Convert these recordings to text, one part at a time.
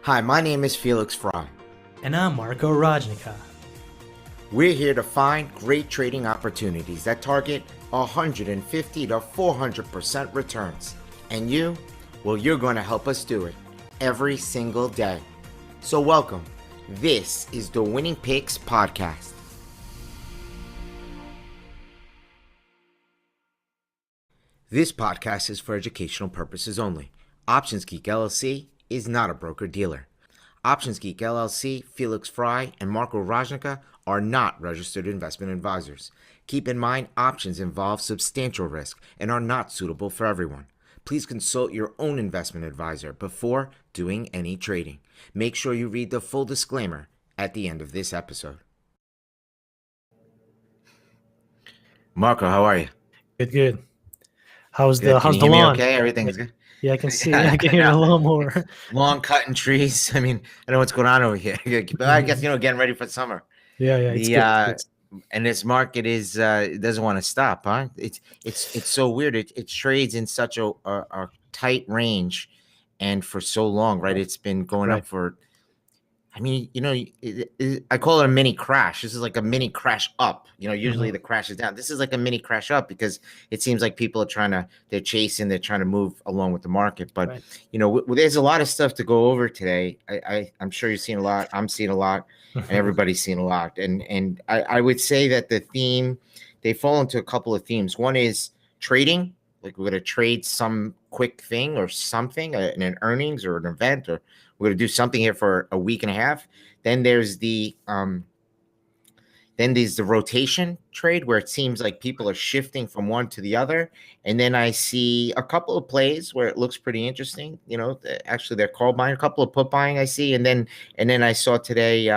Hi, my name is Felix Frey. And I'm Marco Rajnica. We're here to find great trading opportunities that target 150 to 400% returns. And you? Well, you're going to help us do it every single day. So welcome. This is the Winning Picks Podcast. This podcast is for educational purposes only. Options Geek LLC is not a broker-dealer. Options Geek LLC, Felix Frey, and Marco Rajnica are not registered investment advisors. Keep in mind, options involve substantial risk and are not suitable for everyone. Please consult your own investment advisor before doing any trading. Make sure you read the full disclaimer at the end of this episode. Marco, how are you? Good. How's Good. the Can you hear me lawn? okay? Everything's good? Yeah, I can see. I can hear a little more. Long cutting trees. I mean, I don't know what's going on over here. But I guess, getting ready for summer. Yeah, it's good. And this market is it doesn't want to stop, huh? It's so weird. It trades in such a tight range, and for so long, right? It's been going up for. I mean, I call it a mini crash. This is like a mini crash up. Usually the crash is down. This is like a mini crash up because it seems like people are they're trying to move along with the market. But, there's a lot of stuff to go over today. I'm sure you've seen a lot. I'm seeing a lot, and everybody's seen a lot. And I would say that the theme, they fall into a couple of themes. One is trading. Like we're going to trade some quick thing or something, an earnings or an event, or we're going to do something here for a week and a half. Then there's the rotation trade where it seems like people are shifting from one to the other. And then I see a couple of plays where it looks pretty interesting. Actually they're call buying, a couple of put buying I see. And then I saw today,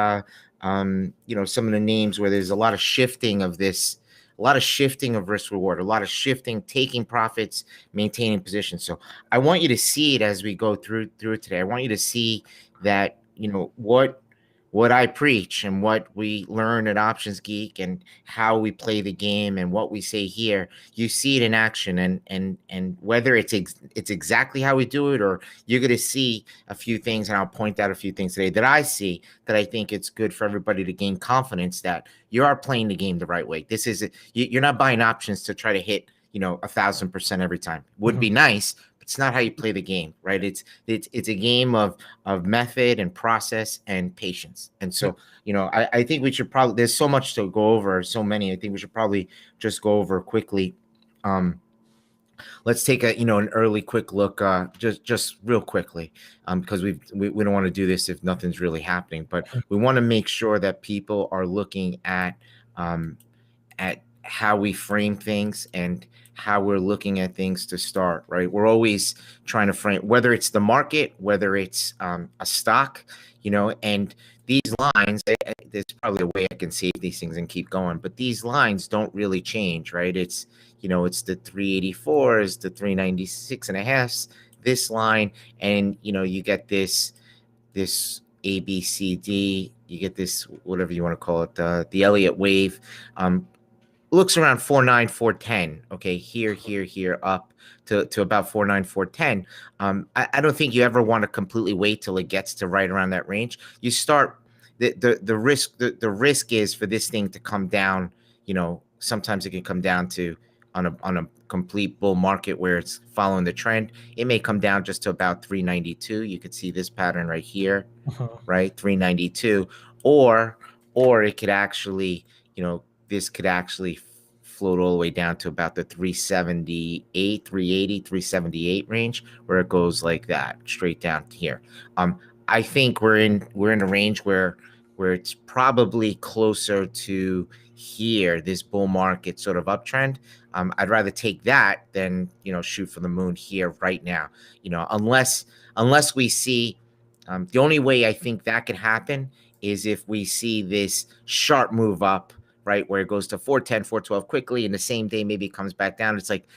some of the names where there's a lot of shifting of this. A lot of shifting of risk reward, a lot of shifting, taking profits, maintaining positions. So I want you to see it as we go through it today. I want you to see that, what I preach and what we learn at Options Geek and how we play the game and what we say here, you see it in action, and whether it's exactly how we do it, or you're going to see a few things, and I'll point out a few things today that I see that I think it's good for everybody to gain confidence that you are playing the game the right way. This is you're not buying options to try to hit 1,000% every time. Would be nice. It's not how you play the game, right? It's a game of method and process and patience. And so, I think we should probably, there's so much to go over, so many. I think we should probably just go over quickly. Let's take an early quick look, just real quickly, because we don't want to do this if nothing's really happening, but we want to make sure that people are looking at how we frame things and how we're looking at things to start, right? We're always trying to frame, whether it's the market, whether it's a stock, and these lines, there's probably a way I can save these things and keep going, but these lines don't really change, right? It's, it's the 384s, the 396 and a half, this line, and, you get this A, B, C, D, you get this, whatever you want to call it, the Elliott wave, looks around 4.9, 4.10. Okay, here, up to about 4.9, 4.10. I don't think you ever want to completely wait till it gets to right around that range. You start the risk is for this thing to come down. Sometimes it can come down to on a complete bull market where it's following the trend. It may come down just to about 392. You could see this pattern right here, right? 392, or it could actually, this could actually float all the way down to about the 378, 380, 378 range, where it goes like that, straight down here. I think we're in a range where it's probably closer to here, this bull market sort of uptrend. I'd rather take that than shoot for the moon here right now. Unless we see, the only way I think that could happen is if we see this sharp move up, right, where it goes to 410, 412 quickly, and the same day maybe it comes back down. It's like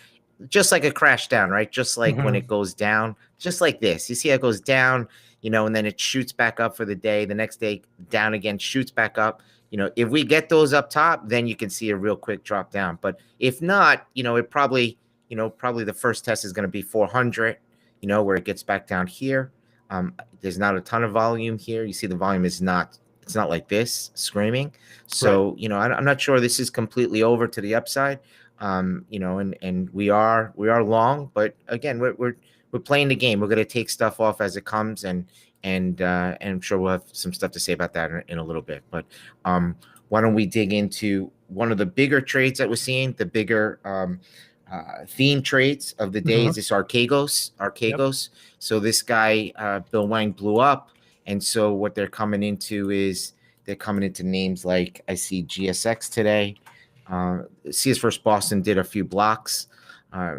just like a crash down, right? Just like when it goes down, just like this. You see how it goes down, and then it shoots back up for the day. The next day down again, shoots back up. If we get those up top, then you can see a real quick drop down. But if not, it probably the first test is going to be 400, where it gets back down here. There's not a ton of volume here. You see the volume is not, it's not like this screaming. So, Right. I'm not sure this is completely over to the upside. And we are long, but again, we're playing the game. We're going to take stuff off as it comes, and I'm sure we'll have some stuff to say about that in a little bit. But why don't we dig into one of the bigger trades that we're seeing, the bigger theme trades of the day is this Archegos. Yep. So this guy, Bill Wang, blew up, and so what they're coming into is they're coming into names like I see GSX today. CS First Boston did a few blocks.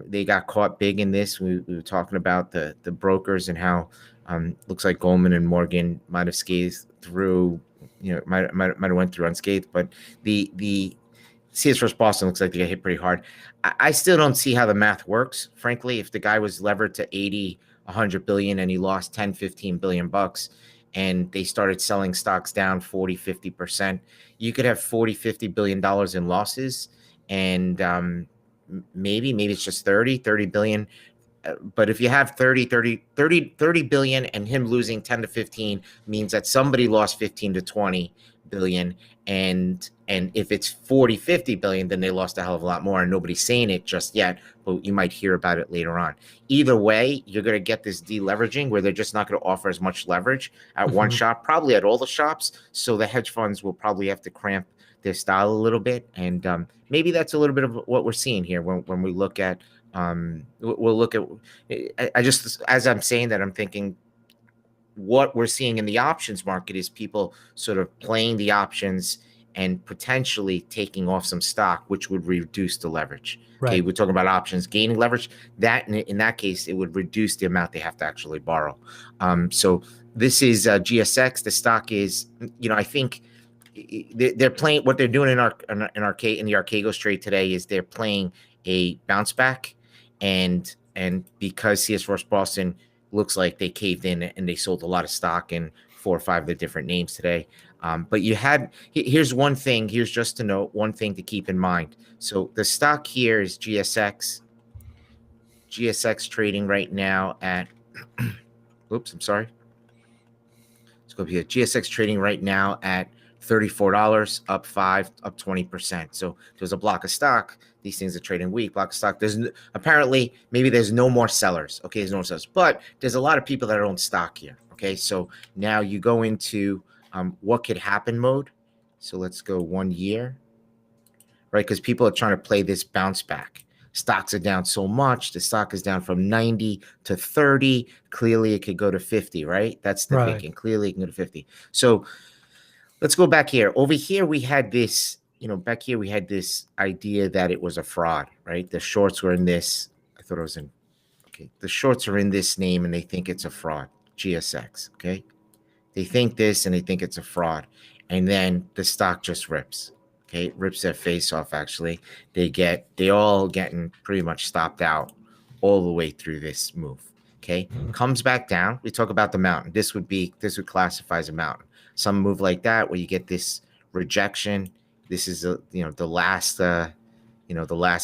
They got caught big in this. We were talking about the brokers and how looks like Goldman and Morgan might have scathed through. Might have went through unscathed, but the CS First Boston looks like they got hit pretty hard. I still don't see how the math works, frankly. If the guy was levered to 80, 100 billion and he lost 10, 15 billion bucks, and they started selling stocks down 40, 50%, you could have 40, 50 billion dollars in losses. And maybe it's just 30 billion. But if you have 30 billion and him losing 10 to 15 means that somebody lost 15 to 20 billion. And if it's 40, 50 billion, then they lost a hell of a lot more, and nobody's saying it just yet, but you might hear about it later on. Either way, you're going to get this deleveraging where they're just not going to offer as much leverage at one shop, probably at all the shops. So the hedge funds will probably have to cramp their style a little bit. And maybe that's a little bit of what we're seeing here when we look at, we'll look at, I just, as I'm saying that, I'm thinking what we're seeing in the options market is people sort of playing the options and potentially taking off some stock, which would reduce the leverage. Right. Okay, we're talking about options gaining leverage. That in that case, it would reduce the amount they have to actually borrow. So this is GSX. The stock is, I think they're playing what they're doing in the Archegos trade today is they're playing a bounce back, and because CS First Boston looks like they caved in and they sold a lot of stock in 4 or 5 of the different names today. But here's one thing, here's just to note, one thing to keep in mind. So the stock here is GSX. GSX trading right now at, oops, I'm sorry. Let's go up here. GSX trading right now at $34, up 5, up 20%. So there's a block of stock. These things are trading weak. Block of stock. There's apparently maybe there's no more sellers. Okay, there's no more sellers, but there's a lot of people that own stock here. Okay, so now you go into what could happen mode. So let's go 1 year, right? Because people are trying to play this bounce back. Stocks are down so much. The stock is down from 90 to 30. Clearly, it could go to 50, right? That's the thinking. Clearly, it can go to 50. So let's go back here. Over here, we had this, back here, we had this idea that it was a fraud, right? The shorts were in this. I thought it was in, okay. The shorts are in this name and they think it's a fraud, GSX, okay? They think this and they think it's a fraud. And then the stock just rips, okay? It rips their face off, actually. They all getting pretty much stopped out all the way through this move, okay? Comes back down. We talk about the mountain. This would classify as a mountain. Some move like that where you get this rejection. This is the last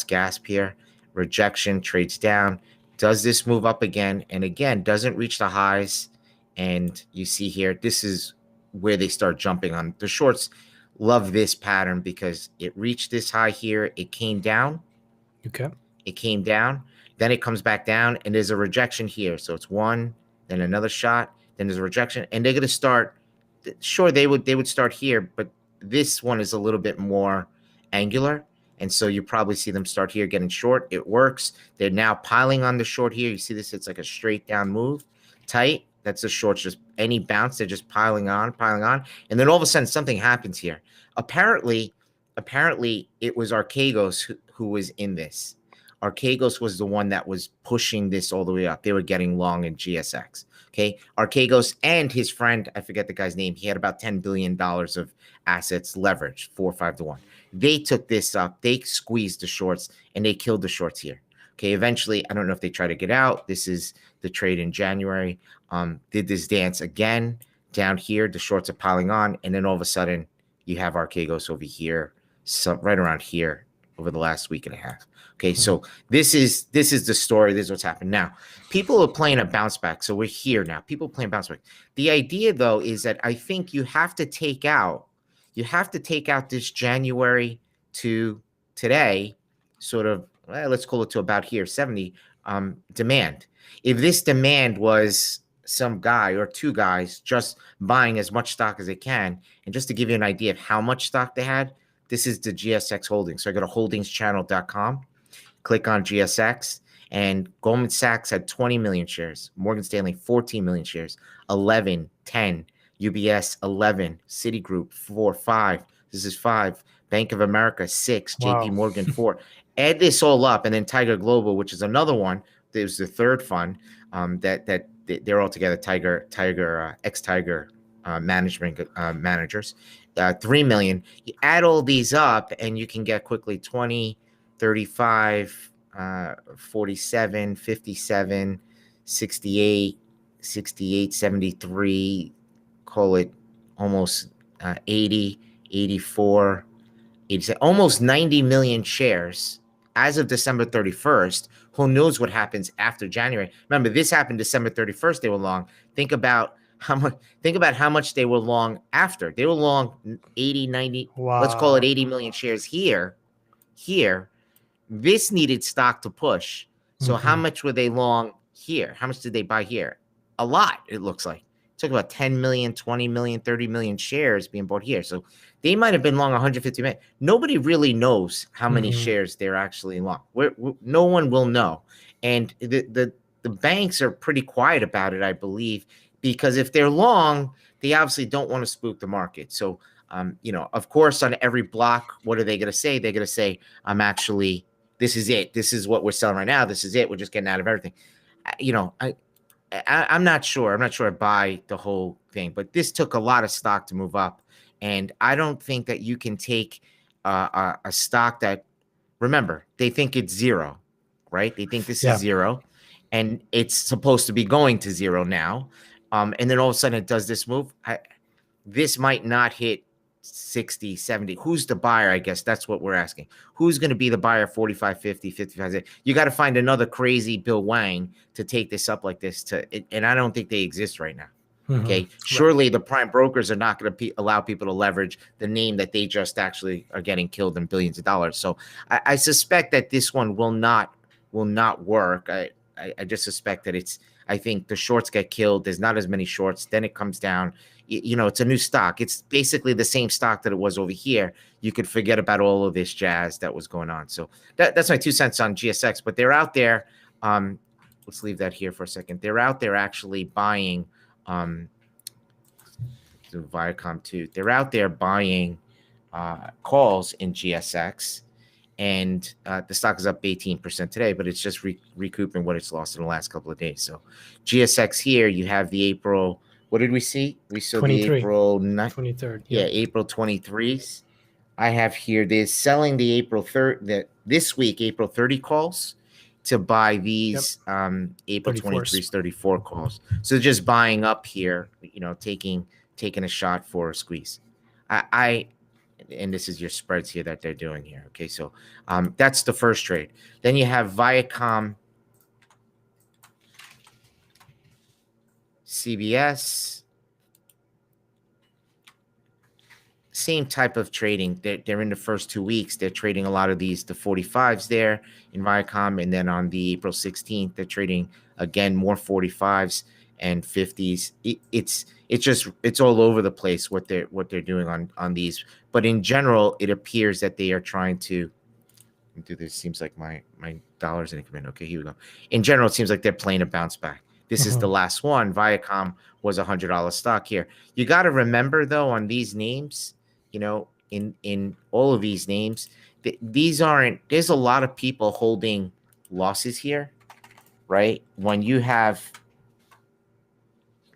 gasp here. Rejection, trades down. Does this move up again? And again, doesn't reach the highs. And you see here, this is where they start jumping on. The shorts love this pattern because it reached this high here. It came down. Okay. It came down. Then it comes back down and there's a rejection here. So it's one, then another shot, then there's a rejection. And they're going to start. Sure, they would start here, but this one is a little bit more angular, and so you probably see them start here getting short. It works. They're now piling on the short here. You see this? It's like a straight down move, tight. That's the shorts. Just any bounce, they're just piling on, and then all of a sudden something happens here. Apparently, it was Archegos who was in this. Archegos was the one that was pushing this all the way up. They were getting long in GSX. Okay, Archegos and his friend, I forget the guy's name, he had about $10 billion of assets leveraged, 4 or 5 to 1. They took this up, they squeezed the shorts, and they killed the shorts here. Okay, eventually, I don't know if they try to get out. This is the trade in January. Did this dance again down here. The shorts are piling on, and then all of a sudden, you have Archegos over here, right around here. over the last week and a half. Okay, so this is the story. This is what's happened. Now, people are playing a bounce back. So we're here now. People playing bounce back. The idea, though, is that I think you have to take out this January to today, sort of, well, let's call it to about here, 70 demand. If this demand was some guy or two guys just buying as much stock as they can, and just to give you an idea of how much stock they had, this is the GSX holdings. So I go to holdingschannel.com, click on GSX, and Goldman Sachs had 20 million shares, Morgan Stanley 14 million shares, 11, 10, UBS 11, Citigroup 4, 5. This is 5. Bank of America 6, Wow. JP Morgan 4. Add this all up, and then Tiger Global, which is another one. There's the third fund that they're all together. Ex-Tiger management managers, 3 million. You add all these up, and you can get quickly 20, 35, 47, 57, 68, 73. Call it almost 80, 84, 87, almost 90 million shares as of December 31st. Who knows what happens after January? Remember, this happened December 31st. They were long. Think about how much they were long after. They were long 80, 90. Wow. Let's call it 80 million shares here. This needed stock to push. So how much were they long here? How much did they buy here? A lot, it looks like. It took about 10 million, 20 million, 30 million shares being bought here. So they might have been long 150 million. Nobody really knows how many shares they're actually long. No one will know. And the banks are pretty quiet about it, I believe, because if they're long, they obviously don't want to spook the market. So, of course, on every block, what are they going to say? They're going to say, this is it. This is what we're selling right now. This is it. We're just getting out of everything. I'm not sure. I'm not sure I buy the whole thing, but this took a lot of stock to move up. And I don't think that you can take a stock that, remember, they think it's zero, right? They think this is zero, and it's supposed to be going to zero now. And then all of a sudden it does this move. This might not hit 60, 70. Who's the buyer? I guess that's what we're asking. Who's going to be the buyer? 45, 50, 55. You got to find another crazy Bill Wang to take this up like this. And I don't think they exist right now. Okay. Surely the prime brokers are not going to allow people to leverage the name that they just actually are getting killed in billions of dollars. So I suspect that this one will not work. I just suspect that I think the shorts get killed. There's not as many shorts. Then it comes down. It's a new stock. It's basically the same stock that it was over here. You could forget about all of this jazz that was going on. So that's my 2 cents on GSX. But they're out there. Let's leave that here for a second. They're out there actually buying Viacom too. They're out there buying calls in GSX. And the stock is up 18% today, but it's just recouping what it's lost in the last couple of days. So GSX here, you have the April. What did we see? We saw 23. The April 23rd. Yeah, April 23s. I have here, they're selling the April 3rd, this week, April 30 calls to buy these April 23s, 34 calls. So just buying up here, taking a shot for a squeeze. And this is your spreads here that they're doing here. Okay, so that's the first trade. Then you have Viacom, CBS, same type of trading. They're in the first 2 weeks. They're trading a lot of the 45s there in Viacom, and then on the April 16th, they're trading again more 45s and 50s. It's all over the place what they're doing on these. But in general, it appears that they are trying to do this. Seems like my dollars didn't come in. Okay, here we go. In general, it seems like they're playing a bounce back. This is the last one. Viacom was $100 stock here. You got to remember though, on these names, in all of these names, these aren't. There's a lot of people holding losses here, right? When you have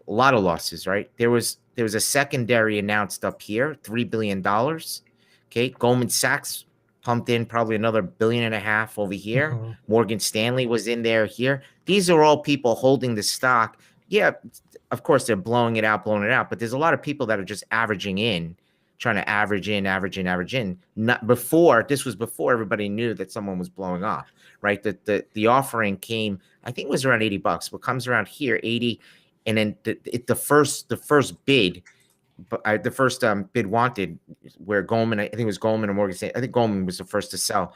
a lot of losses, right? There was a secondary announced up here, $3 billion. Okay, Goldman Sachs pumped in probably another $1.5 billion over here. Morgan Stanley was in there here. These are all people holding the stock. Yeah, of course they're blowing it out, but there's a lot of people that are just averaging in, trying to average in. Not before, this was before everybody knew that someone was blowing off, right? The offering came, I think it was around $80, but comes around here 80, and then the first bid. But the first bid wanted, where Goldman, I think it was Goldman or Morgan Stanley, I think Goldman was the first to sell.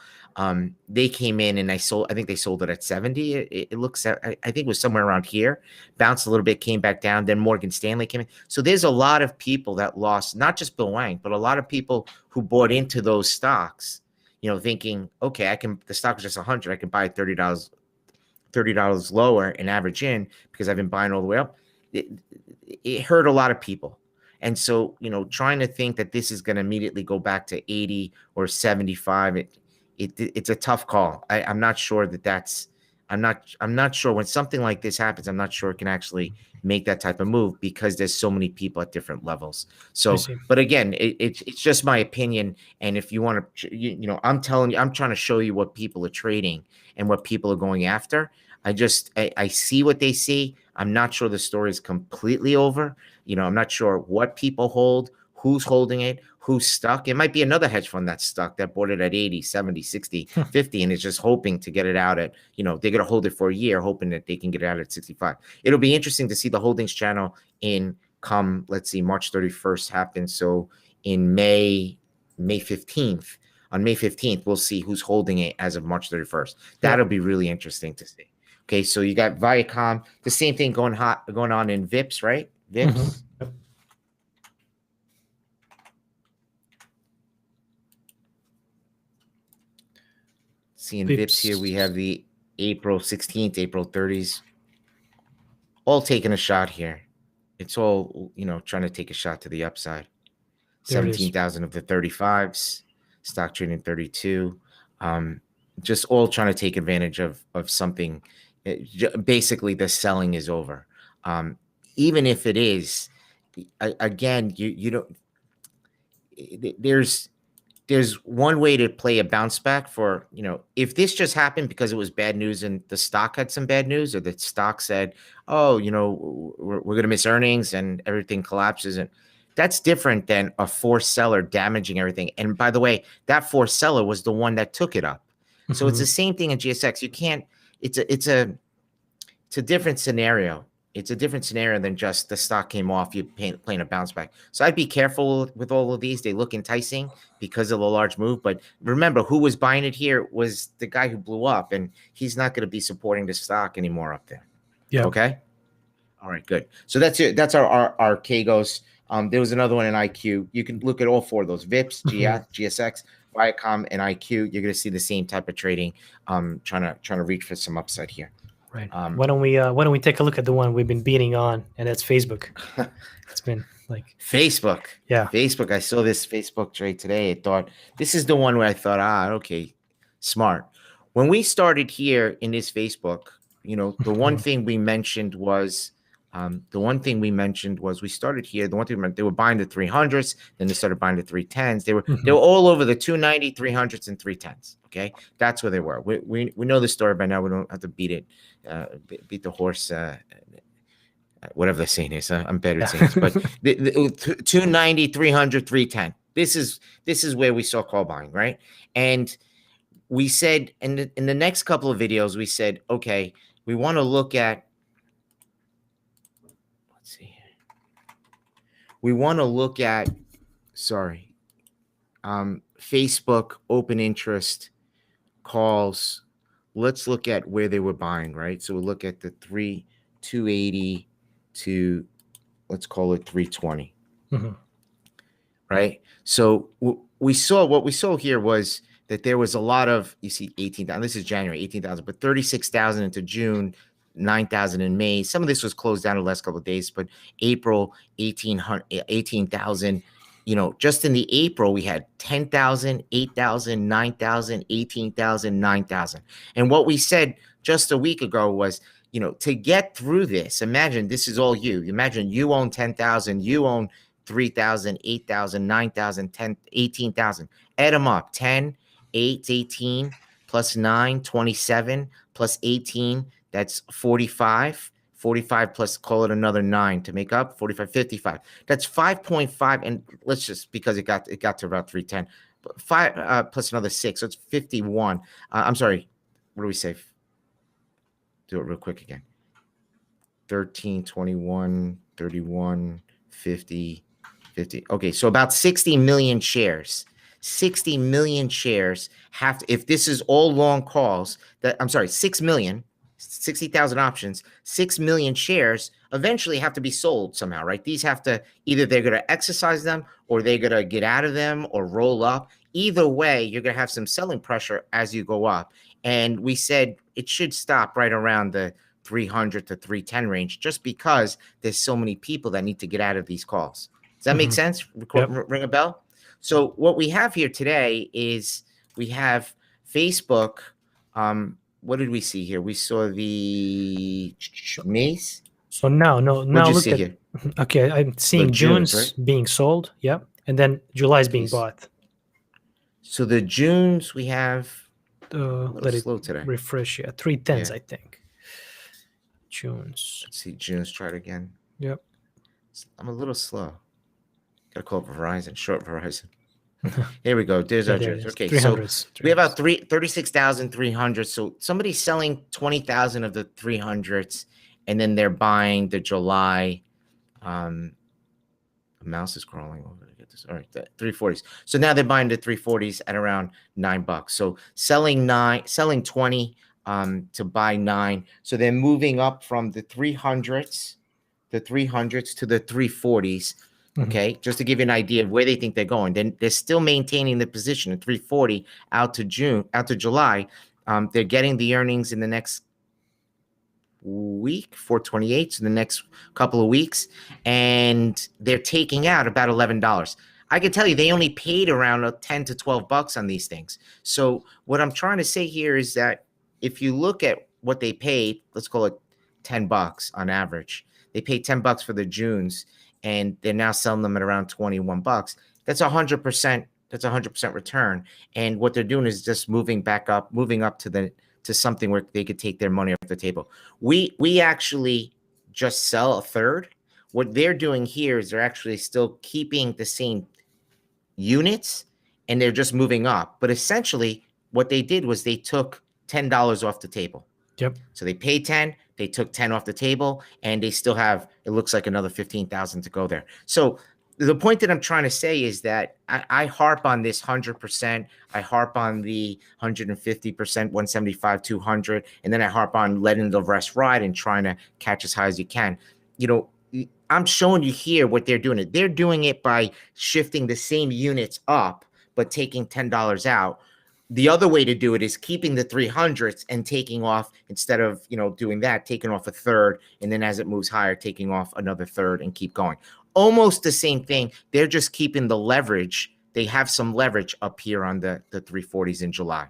They came in and I think they sold it at 70. It looks at, I think it was somewhere around here, bounced a little bit, came back down. Then Morgan Stanley came in. So there's a lot of people that lost, not just Bill Wang, but a lot of people who bought into those stocks, thinking, okay, the stock was just 100. I can buy it $30 lower and average in because I've been buying all the way up. It hurt a lot of people. And so, trying to think that this is going to immediately go back to 80 or 75, it's a tough call. I'm not sure I'm not sure when something like this happens. I'm not sure it can actually make that type of move because there's so many people at different levels. So, but again, it's just my opinion. And if you want to, I'm telling you, I'm trying to show you what people are trading and what people are going after. I see what they see. I'm not sure the story is completely over. I'm not sure what people hold, who's holding it, who's stuck. It might be another hedge fund that's stuck that bought it at 80, 70, 60, 50, and is just hoping to get it out at, they're going to hold it for a year, hoping that they can get it out at 65. It'll be interesting to see the holdings channel let's see, March 31st happen. So in May 15th, on May 15th, we'll see who's holding it as of March 31st. That'll be really interesting to see. Okay, so you got Viacom, the same thing going on in VIPs, right? VIPs. Mm-hmm. Seeing VIPs here, we have the April 16th, April 30s, all taking a shot here. It's all, trying to take a shot to the upside. 17,000 of the 35s, stock trading 32. Just all trying to take advantage of something. Basically, the selling is over. Even if it is, again, you don't. There's one way to play a bounce back for, if this just happened because it was bad news and the stock had some bad news, or the stock said, oh, we're going to miss earnings and everything collapses, and that's different than a forced seller damaging everything. And by the way, that forced seller was the one that took it up. So it's the same thing in GSX. You can't. It's a different scenario. It's a different scenario than just the stock came off, you playing a bounce back. So I'd be careful with all of these. They look enticing because of the large move. But remember, who was buying it here was the guy who blew up, and he's not going to be supporting the stock anymore up there. Yeah. Okay. All right, good. So that's it. That's our Archegos. There was another one in IQ. You can look at all four of those: VIPs, GSX, Viacom, and IQ. You're going to see the same type of trading. Trying to reach for some upside here. Right. Why don't we take a look at the one we've been beating on, and that's Facebook. It's been like Facebook. Yeah. Facebook. I saw this Facebook trade today. I thought this is the one where I thought, okay, smart. When we started here in this Facebook, the one thing we mentioned was we started here. The one thing they were buying the 300s, then they started buying the 310s. They were all over the 290, 300s, and 310s. Okay, that's where they were. We know the story by now. We don't have to beat it, beat the horse. Whatever the saying is, I'm better at saying this, but the 290, 300, 310. This is where we saw call buying, right? And we said in the next couple of videos, we said, okay, we want to look at. We want to look at, Facebook open interest calls. Let's look at where they were buying, right? So we'll look at the 280 to, let's call it 320, right? So what we saw here was that there was a lot of, you see 18,000, this is January, 18,000, but 36,000 into June, 9,000 in May. Some of this was closed down the last couple of days, but April, 18,000, just in the April, we had 10,000, 8,000, 9,000, 18,000, 9,000. And what we said just a week ago was, to get through this, imagine this is all you. Imagine you own 10,000, you own 3,000, 8,000, 9,000, 10, 18,000. Add them up, 10, 8, 18, plus 9, 27, plus 18, that's 45 45 plus, call it another 9 to make up 45, 55. That's 5.5. And let's just, because it got to about 310, but 5 plus another 6. So it's 51. I'm sorry. What do we say? Do it real quick again. 13, 21, 31, 50, 50. Okay. So about 60 million shares. 60 million shares have to, if this is all long calls, that I'm sorry, 6 million, 60,000 options, 6 million shares eventually have to be sold somehow, right? These have to, either they're going to exercise them or they're going to get out of them or roll up. Either way, you're going to have some selling pressure as you go up. And we said it should stop right around the 300 to 310 range, just because there's so many people that need to get out of these calls. Does that make sense? Yep. Ring a bell? So what we have here today is we have Facebook. What did we see here? We saw the Mace. So now look at here? Okay, I'm seeing June's, June's right? being sold. Yep. And then July's being bought. So the Junes we have let it slow today. Refresh. Yeah, 310s, I think. June's. Let's see, June's, try it again. Yep. I'm a little slow. Gotta call it Verizon, short Verizon. Here we go. There's our Junes. Okay, 300s, so we have about 36,300. So somebody's selling 20,000 of the 300s, and then they're buying the July. The mouse is crawling over to get this. All right, the 340s. So now they're buying the 340s at around $9. So selling 20 to buy 9. So they're moving up from the 300s to the 340s. Okay, just to give you an idea of where they think they're going. Then they're still maintaining the position at 340 out to July. They're getting the earnings in the next week, 428, so the next couple of weeks, and they're taking out about $11. I can tell you they only paid around $10 to $12 on these things. So what I'm trying to say here is that if you look at what they paid, let's call it $10 on average. They paid $10 for the Junes, and they're now selling them at around $21. That's 100%. That's 100% return. And what they're doing is just moving up to something where they could take their money off the table. We actually just sell a third. What they're doing here is they're actually still keeping the same units, and they're just moving up. But essentially, what they did was they took $10 off the table. Yep. So they paid 10, they took 10 off the table, and they still have, it looks like, another 15,000 to go there. So the point that I'm trying to say is that I harp on this 100%. I harp on the 150%, 175, 200, and then I harp on letting the rest ride and trying to catch as high as you can. You know, I'm showing you here what they're doing. They're doing it by shifting the same units up, but taking $10 out. The other way to do it is keeping the 300s and taking off, instead of, doing that, taking off a third. And then as it moves higher, taking off another third and keep going. Almost the same thing. They're just keeping the leverage. They have some leverage up here on the 340s in July.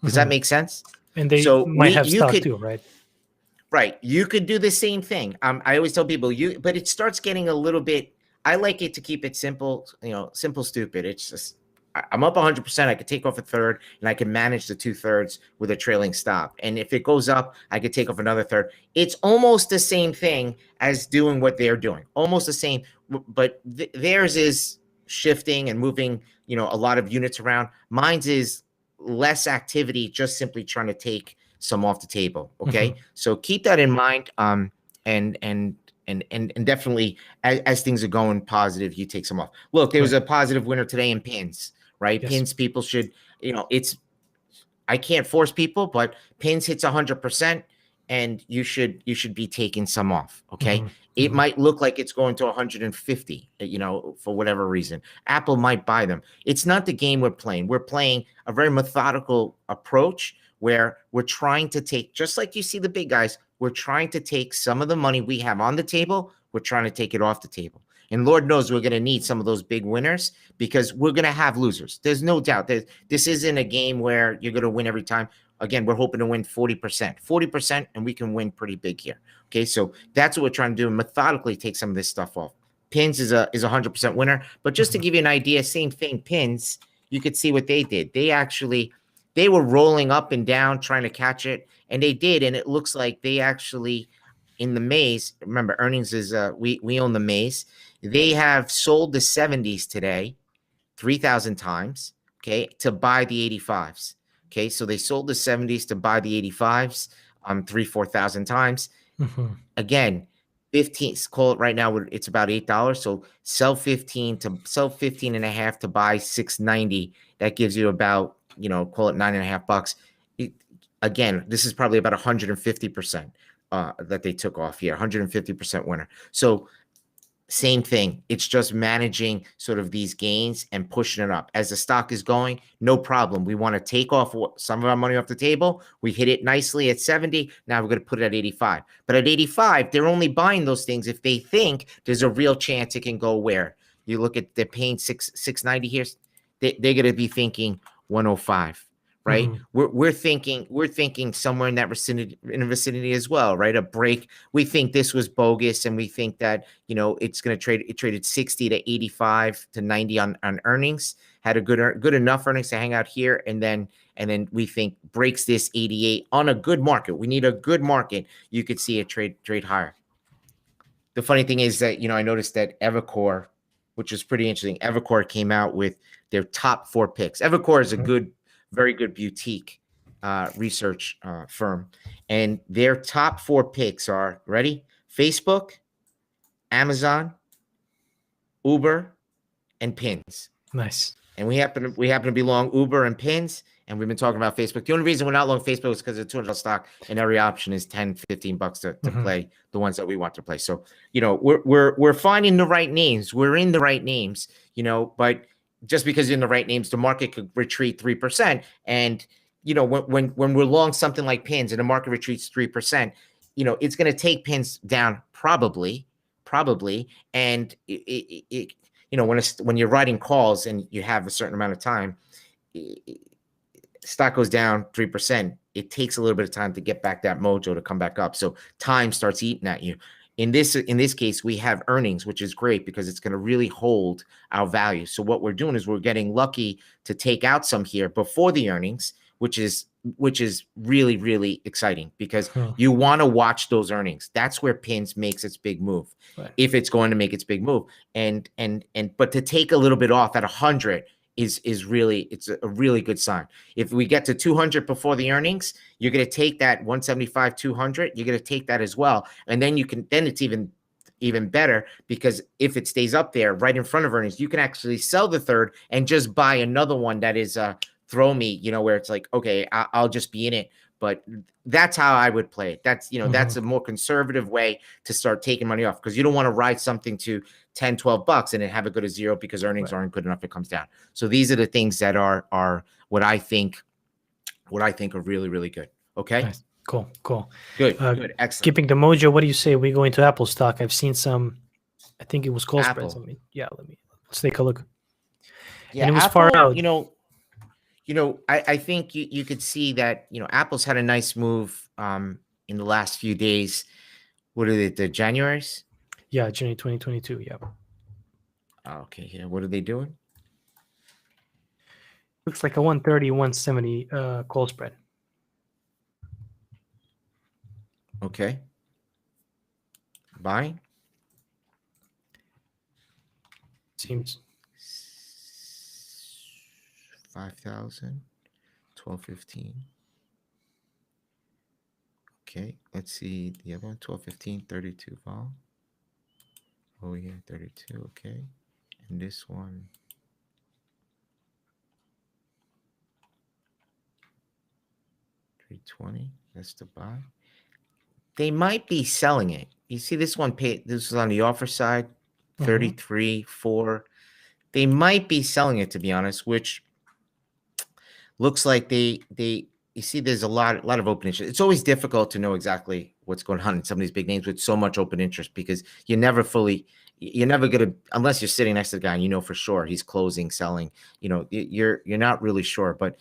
Does that make sense? And they might have stock too, right? Right. You could do the same thing. I always tell people but it starts getting a little bit, I like it to keep it simple, simple, stupid. It's just, I'm up 100%. I could take off a third, and I can manage the 2/3 with a trailing stop. And if it goes up, I could take off another third. It's almost the same thing as doing what they're doing. Almost the same, but theirs is shifting and moving, a lot of units around. Mine's is less activity, just simply trying to take some off the table. Okay. So keep that in mind. And definitely as things are going positive, you take some off. Look, there was a positive winner today in pins. Right. Yes. Pins, people should, I can't force people, but pins hits 100%, and you should be taking some off. Okay. It might look like it's going to 150, for whatever reason. Apple might buy them. It's not the game we're playing. We're playing a very methodical approach where we're trying to take, just like you see the big guys, we're trying to take some of the money we have on the table. We're trying to take it off the table. And Lord knows we're going to need some of those big winners, because we're going to have losers. There's no doubt that this isn't a game where you're going to win every time. Again, we're hoping to win 40%, and we can win pretty big here. Okay, so that's what we're trying to do, and methodically take some of this stuff off. Pins is a 100% winner, but just to give you an idea, same thing. Pins, you could see what they did. They were rolling up and down trying to catch it, and they did, and it looks like they actually in the maze, remember earnings is we own the maze. They have sold the 70s today 3,000 times, okay, to buy the 85s. Okay, so they sold the 70s to buy the 85s 4,000 times. Again, 15, call it right now, it's about $8. So sell 15 and a half to buy 690. That gives you about, call it $9.50. Again, this is probably about 150% that they took off here, 150% winner. So same thing. It's just managing sort of these gains and pushing it up. As the stock is going, no problem. We want to take off some of our money off the table. We hit it nicely at 70. Now we're going to put it at 85. But at 85, they're only buying those things if they think there's a real chance it can go where. You look at, they're paying 690 here. They're going to be thinking 105. Right. We're thinking somewhere in that vicinity as well. Right. A break. We think this was bogus. And we think that, it's going to trade. It traded 60 to 85 to 90 on earnings, had a good enough earnings to hang out here. And then we think breaks this 88 on a good market. We need a good market. You could see it trade higher. The funny thing is that, I noticed that Evercore, which is pretty interesting. Evercore came out with their top 4 picks. Evercore is a very good boutique research firm. And their top 4 picks are, ready? Facebook, Amazon, Uber, and Pins. Nice. And we happen to be long Uber and Pins, and we've been talking about Facebook. The only reason we're not long Facebook is because it's $200 stock, and every option is $10-15 to play the ones that we want to play. So, we're finding the right names. We're in the right names, but just because you're in the right names, the market could retreat 3%. And, when we're long something like Pins and the market retreats 3%, it's going to take Pins down probably. And when you're writing calls and you have a certain amount of time, stock goes down 3%. It takes a little bit of time to get back that mojo to come back up. So time starts eating at you. In this case, we have earnings, which is great because it's going to really hold our value. So what we're doing is we're getting lucky to take out some here before the earnings, which is really, really exciting because you want to watch those earnings. That's where Pins makes its big move, if it's going to make its big move. But to take a little bit off at 100 is really, it's a really good sign. If we get to 200 before the earnings, you're going to take that 175, 200. You're going to take that as well. And then it's even better because if it stays up there right in front of earnings, you can actually sell the third and just buy another one that is throw me, where it's like, okay, I'll just be in it. But that's how I would play it. That's, that's a more conservative way to start taking money off because you don't want to ride something to $10-12 and then have it go to zero because earnings aren't good enough. It comes down. So these are the things that are what I think are really, really good. Okay. Nice. Cool. Good. Good. Excellent. Keeping the mojo. What do you say? We go into Apple stock. I've seen some, I think it was call spreads. Let's take a look. Yeah. And it was Apple, far out. I think you could see that, Apple's had a nice move in the last few days. What are they, the January's? Yeah, January 2022. Yeah. Okay. Yeah. What are they doing? Looks like a 130, 170 call spread. Okay. Buying? Seems 5,000, 12.15. Okay, let's see the other one, 12.15, 32 vol. Oh yeah, 32. Okay, and this one, 320. That's the buy. They might be selling it. You see this one this is on the offer side, 33, 4. They might be selling it, to be honest, which looks like they you see there's a lot of open interest. It's always difficult to know exactly what's going on in some of these big names with so much open interest because you're never going to, unless you're sitting next to the guy and for sure he's closing, selling, you're not really sure. But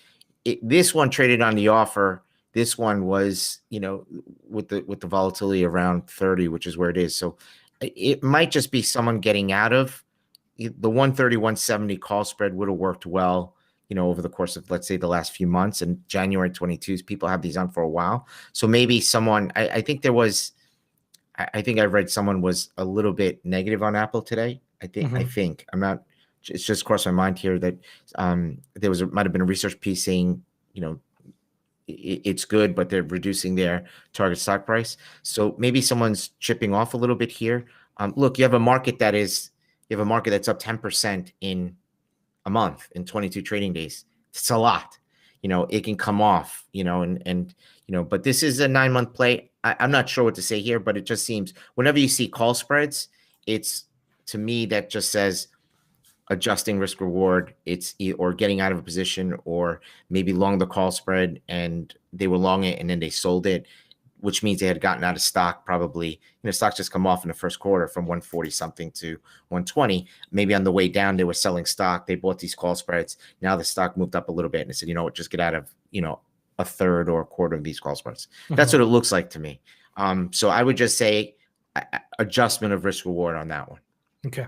this one traded on the offer. This one was, with the volatility around 30, which is where it is. So it might just be someone getting out of the 130, 170 call spread would have worked well, over the course of, let's say, the last few months. And January 22s, people have these on for a while. So maybe someone, I think there was, I think I read someone was a little bit negative on Apple today. I think I'm not. It's just crossed my mind here that there might have been a research piece saying, it's good, but they're reducing their target stock price. So maybe someone's chipping off a little bit here. Look, you have a market that's up 10% in a month in 22 trading days. It's a lot. It can come off, but this is a 9-month play. I'm not sure what to say here, but it just seems whenever you see call spreads, it's, to me, that just says adjusting risk reward. It's or getting out of a position, or maybe long the call spread and they were long it and then they sold it, which means they had gotten out of stock. Probably, stocks just come off in the first quarter from 140 something to 120. Maybe on the way down, they were selling stock. They bought these call spreads. Now the stock moved up a little bit and they said, what, just get out of, a third or a quarter of these call spreads. That's what it looks like to me. So I would just say adjustment of risk reward on that one. Okay.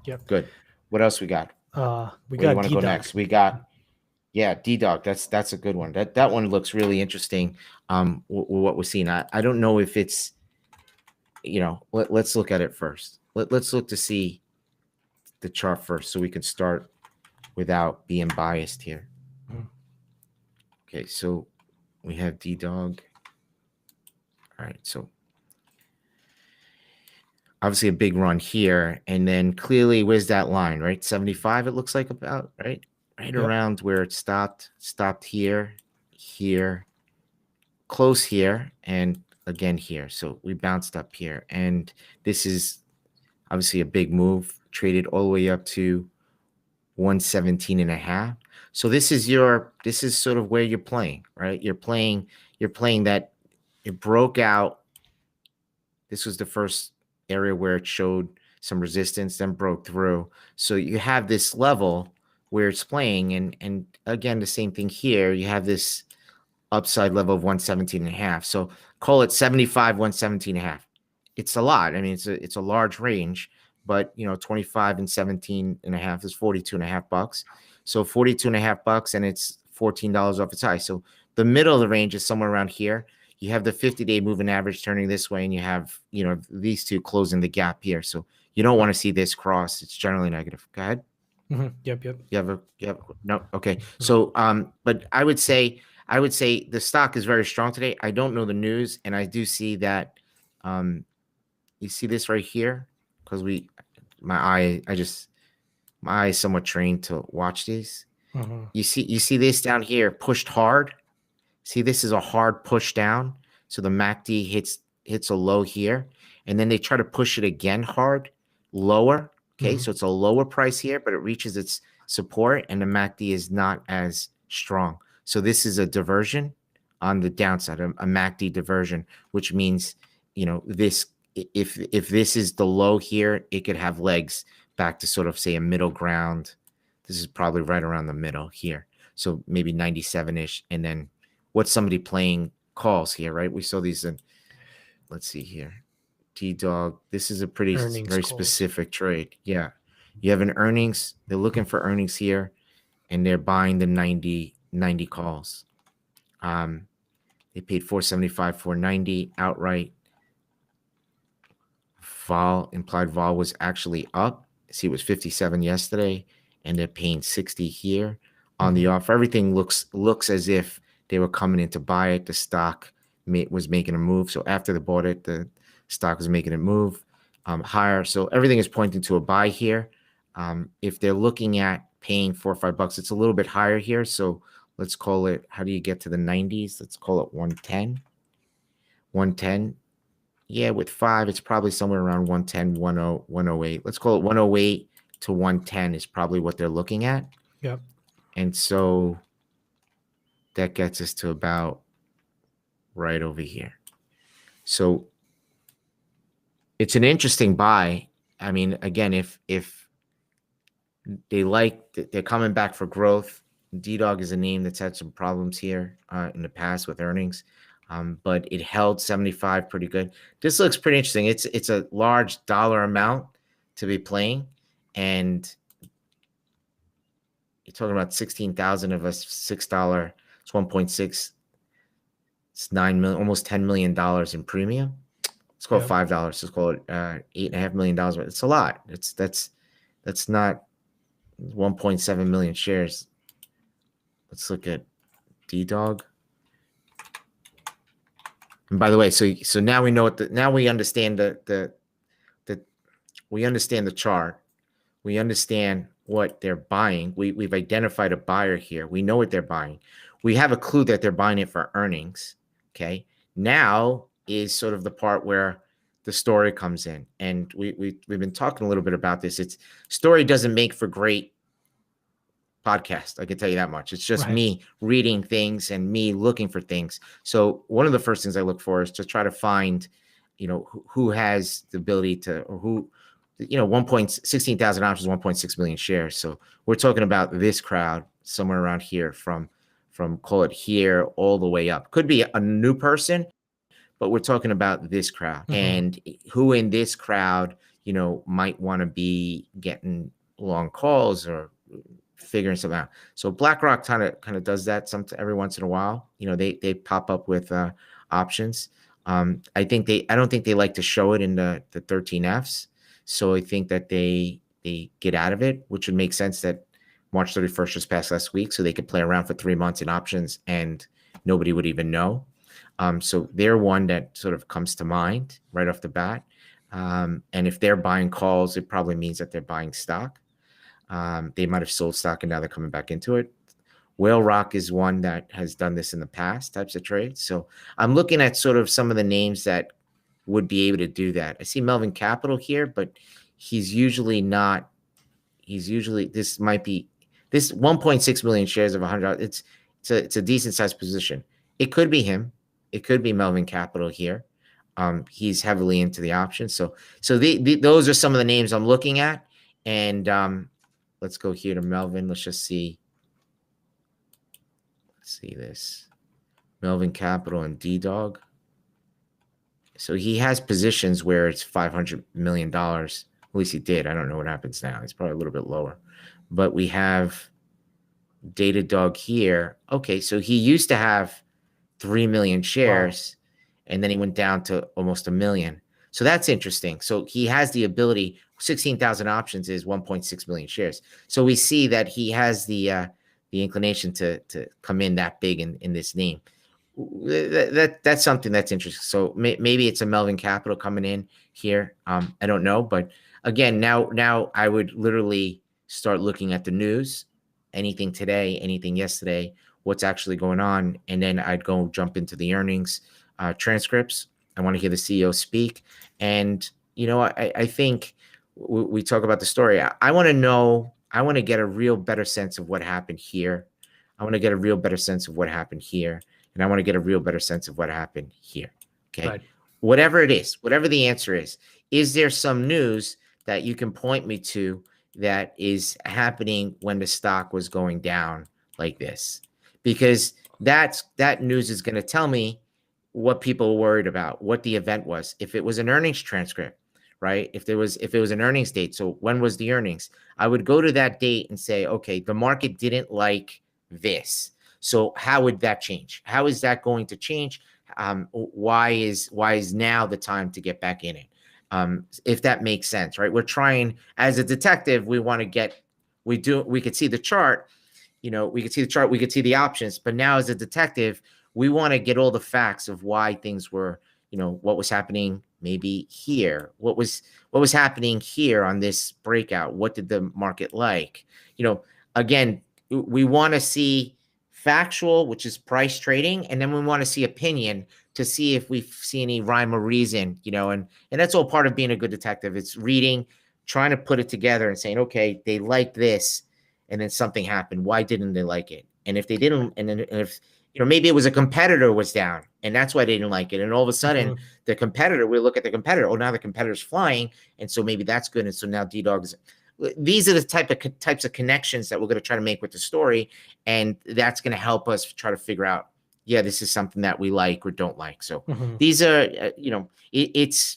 Yep. Good. What else we got? We Where got you want to go next? We got, DDOG. That's a good one. That one looks really interesting. What we're seeing. I don't know if it's, let's look at it first. Let's look to see the chart first so we can start without being biased here. Okay, so we have DDOG. All right, so obviously a big run here, and then clearly, where's that line, right? 75, it looks like, about, right? Right around where it stopped here, close here, and again here. So we bounced up here, and this is obviously a big move, traded all the way up to 117.5. So this is sort of where you're playing, right? You're playing that it broke out. This was the first area where it showed some resistance, then broke through. So you have this level where it's playing, and again, the same thing here. You have this upside level of 117.5. So call it 75, 117.5. It's a lot. I mean, it's a large range, but 25 and 17.5 is $42.5. So $42.5, and it's $14 off its high. So the middle of the range is somewhere around here. You have the 50-day moving average turning this way, and you have these two closing the gap here. So you don't want to see this cross. It's generally negative. Go ahead. Yep. You have no. Okay. So but I would say the stock is very strong today. I don't know the news, and I do see that you see this right here, because my eye is somewhat trained to watch these. You see this down here pushed hard. See, this is a hard push down. So the MACD hits a low here, and then they try to push it again hard, lower. Okay, so it's a lower price here, but it reaches its support, and the MACD is not as strong. So this is a diversion on the downside, a MACD diversion, which means this. If this is the low here, it could have legs back to sort of, say, a middle ground. This is probably right around the middle here. So maybe 97-ish. And then what's somebody playing calls here, right? We saw these in, let's see here. DDOG. This is a very specific trade. Yeah. You have an earnings. They're looking for earnings here, and they're buying the 90 calls. They paid $475, $490 outright. Implied vol was actually up. See, it was 57 yesterday, and they're paying 60 here on the offer. Everything looks as if they were coming in to buy it. The stock was making a move. So after they bought it, the stock was making a move higher. So everything is pointing to a buy here. If they're looking at paying $4 or $5, it's a little bit higher here. So let's call it, how do you get to the 90s? Let's call it 110. 110. Yeah, with 5, it's probably somewhere around 110, 108. Let's call it 108 to 110 is probably what they're looking at. Yep. And so that gets us to about right over here. So it's an interesting buy. I mean, again, if they're coming back for growth. DDOG is a name that's had some problems here in the past with earnings. But it held 75 pretty good. This looks pretty interesting. It's a large dollar amount to be playing, and you're talking about 16,000 of a $6. It's 1.6. It's $9 million, almost $10 million in premium. Let's call it $5. Let's call it $8.5 million. It's a lot. That's not 1.7 million shares. Let's look at DDOG. And by the way, so now we know what now we understand we understand the chart. We understand what they're buying. We've identified a buyer here. We know what they're buying. We have a clue that they're buying it for earnings. Okay. Now is sort of the part where the story comes in. And we've been talking a little bit about this. Story doesn't make for great podcast. I can tell you that much. It's just me reading things and me looking for things. So one of the first things I look for is to try to find, who has the ability to, or who, 16,000 options, 1.6 million shares. So we're talking about this crowd somewhere around here from call it here all the way up. Could be a new person, but we're talking about this crowd and who in this crowd, might want to be getting long calls or figuring something out. So BlackRock kind of does that every once in a while. They pop up with options. I don't think they like to show it in the 13Fs. So I think that they get out of it, which would make sense that March 31st just passed last week, so they could play around for 3 months in options and nobody would even know. So they're one that sort of comes to mind right off the bat. And if they're buying calls, it probably means that they're buying stock. They might have sold stock and now they're coming back into it. Whale Rock is one that has done this in the past types of trades. So I'm looking at sort of some of the names that would be able to do that. I see Melvin Capital here, but this might be this 1.6 million shares of $100. It's a decent sized position. It could be him. It could be Melvin Capital here. He's heavily into the options. So those are some of the names I'm looking at. And let's go here to Melvin. Let's just see. Let's see this. Melvin Capital and DDOG. So he has positions where it's $500 million. At least he did. I don't know what happens now. It's probably a little bit lower. But we have Datadog here. Okay, so he used to have 3 million shares, and then he went down to almost 1 million. So that's interesting. So he has the ability. 16,000 options is 1.6 million shares. So we see that he has the inclination to come in that big in this name. That's something that's interesting. So maybe it's a Melvin Capital coming in here. I don't know, but again, now I would literally start looking at the news, anything today, anything yesterday, what's actually going on, and then I'd go jump into the earnings transcripts. I want to hear the CEO speak, and I think we talk about the story. I want to know. I want to get a real better sense of what happened here. I want to get a real better sense of what happened here. And I want to get a real better sense of what happened here. Okay. Right. Whatever it is, whatever the answer is there some news that you can point me to that is happening when the stock was going down like this? Because that news is going to tell me what people were worried about, what the event was. If it was an earnings transcript, right? If it was an earnings date. So when was the earnings? I would go to that date and say, okay, the market didn't like this. So how would that change? How is that going to change? Why is now the time to get back in it? If that makes sense, right? We're trying as a detective, we could see the chart, we could see the chart, we could see the options, but now as a detective, we want to get all the facts of why things were, what was happening maybe here, what was happening here on this breakout, what did the market like? Again, we want to see factual, which is price trading, and then we want to see opinion to see if we see any rhyme or reason, and that's all part of being a good detective. It's reading, trying to put it together and saying, okay, they like this, and then something happened. Why didn't they like it? And if they didn't, and if maybe it was a competitor was down, and that's why they didn't like it. And all of a sudden, the competitor, we look at the competitor. Oh, now the competitor's flying, and so maybe that's good. And so now DDOG is. These are the types of connections that we're going to try to make with the story, and that's going to help us try to figure out, yeah, this is something that we like or don't like. So these are, this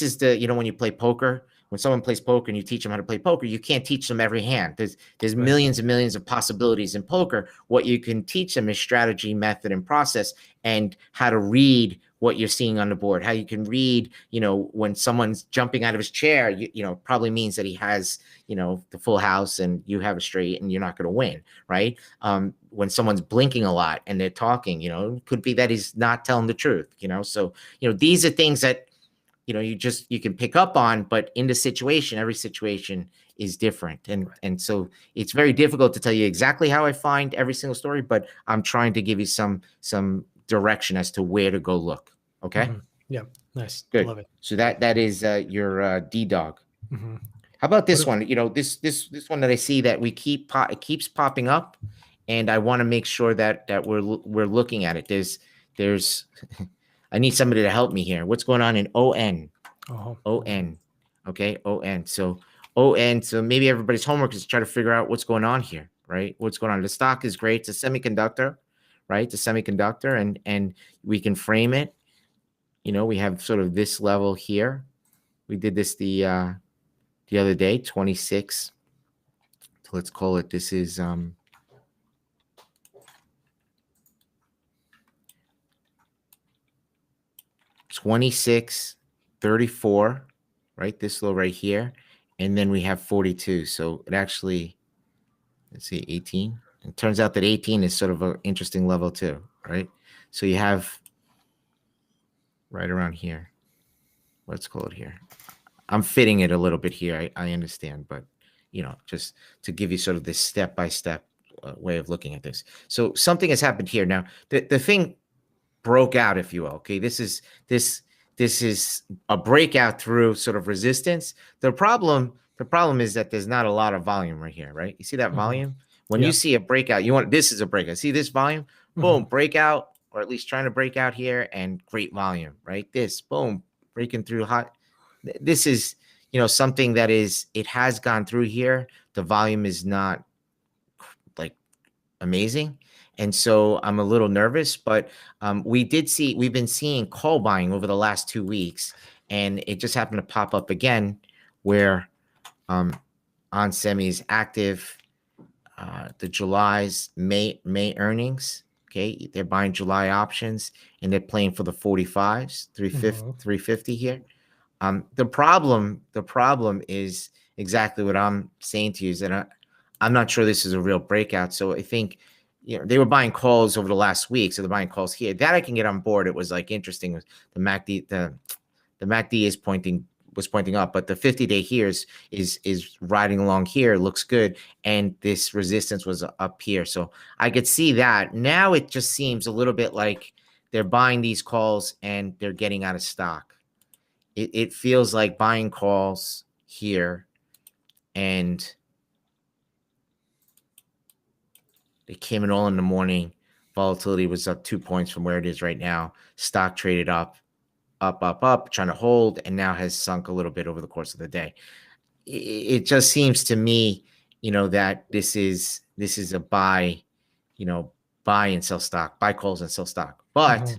is the, when you play poker, when someone plays poker and you teach them how to play poker, you can't teach them every hand. There's millions and millions of possibilities in poker. What you can teach them is strategy, method, and process, and how to read what you're seeing on the board, how you can read, when someone's jumping out of his chair, probably means that he has, the full house and you have a straight and you're not going to win, right? When someone's blinking a lot and they're talking, it could be that he's not telling the truth, so, these are things that, you can pick up on, but in the situation, every situation is different. And so it's very difficult to tell you exactly how I find every single story, but I'm trying to give you some direction as to where to go look. Okay. Mm-hmm. Yeah. Nice. Good. Love it. So that is your DDOG. Mm-hmm. How about this one? This one that I see that it keeps popping up, and I want to make sure that we're looking at it. There's I need somebody to help me here. What's going on in ON? Uh-huh. ON. Okay, ON. So ON. So maybe everybody's homework is to try to figure out what's going on here, right? What's going on? The stock is great. It's a semiconductor, right? It's a semiconductor, and we can frame it. We have sort of this level here. We did this the other day, 26. So let's call it. This is 26.34, right? This low right here. And then we have 42. So it actually, let's see, 18. It turns out that 18 is sort of an interesting level too, right? So you have right around here. Let's call it here. I'm fitting it a little bit here. I understand, but just to give you sort of this step-by-step way of looking at this. So something has happened here. Now, the thing broke out, if you will. Okay, this is a breakout through sort of resistance. The problem is that there's not a lot of volume right here, right? You see that volume? When you see a breakout, this is a breakout. See this volume? Boom, breakout, or at least trying to break out here, and great volume, right? This, boom, breaking through hot. This is, something that it has gone through here. The volume is not like amazing. And so I'm a little nervous, but we've been seeing call buying over the last 2 weeks, and it just happened to pop up again where on semi is active. The July's May earnings. Okay, they're buying July options and they're playing for the 45s, 350 here. The problem is exactly what I'm saying to you, is that I'm not sure this is a real breakout. So I think, they were buying calls over the last week. So they're buying calls here. That I can get on board. It was like interesting. The MACD, the MACD was pointing up, but the 50-day here is riding along here. Looks good. And this resistance was up here. So I could see that. Now it just seems a little bit like they're buying these calls and they're getting out of stock. It feels like buying calls here, and they came in all in the morning. Volatility was up 2 points from where it is right now. Stock traded up, trying to hold, and now has sunk a little bit over the course of the day. It just seems to me, that this is a buy, buy and sell stock, buy calls and sell stock. But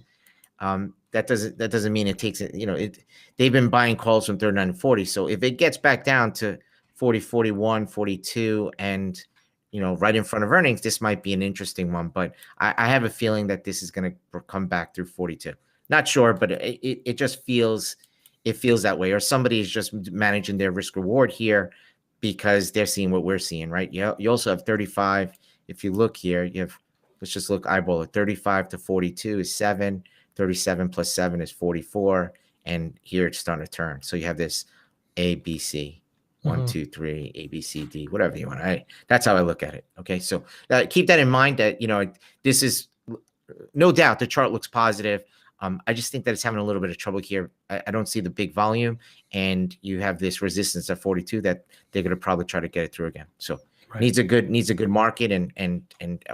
that doesn't mean it takes it. They've been buying calls from 39 and 40. So if it gets back down to 40, 41, 42, and right in front of earnings, this might be an interesting one. But I have a feeling that this is going to come back through 42. Not sure, but it just feels that way. Or somebody is just managing their risk reward here because they're seeing what we're seeing, right? You also have 35. If you look here, let's just look eyeball it. 35 to 42 is 7. 37 plus 7 is 44. And here it's starting to turn. So you have this A, B, C. 1, 2, 3, A, B, C, D, whatever you want. That's how I look at it. Okay. So keep that in mind that, this is no doubt the chart looks positive. I just think that it's having a little bit of trouble here. I don't see the big volume, and you have this resistance at 42 that they're going to probably try to get it through again. So needs a good market, and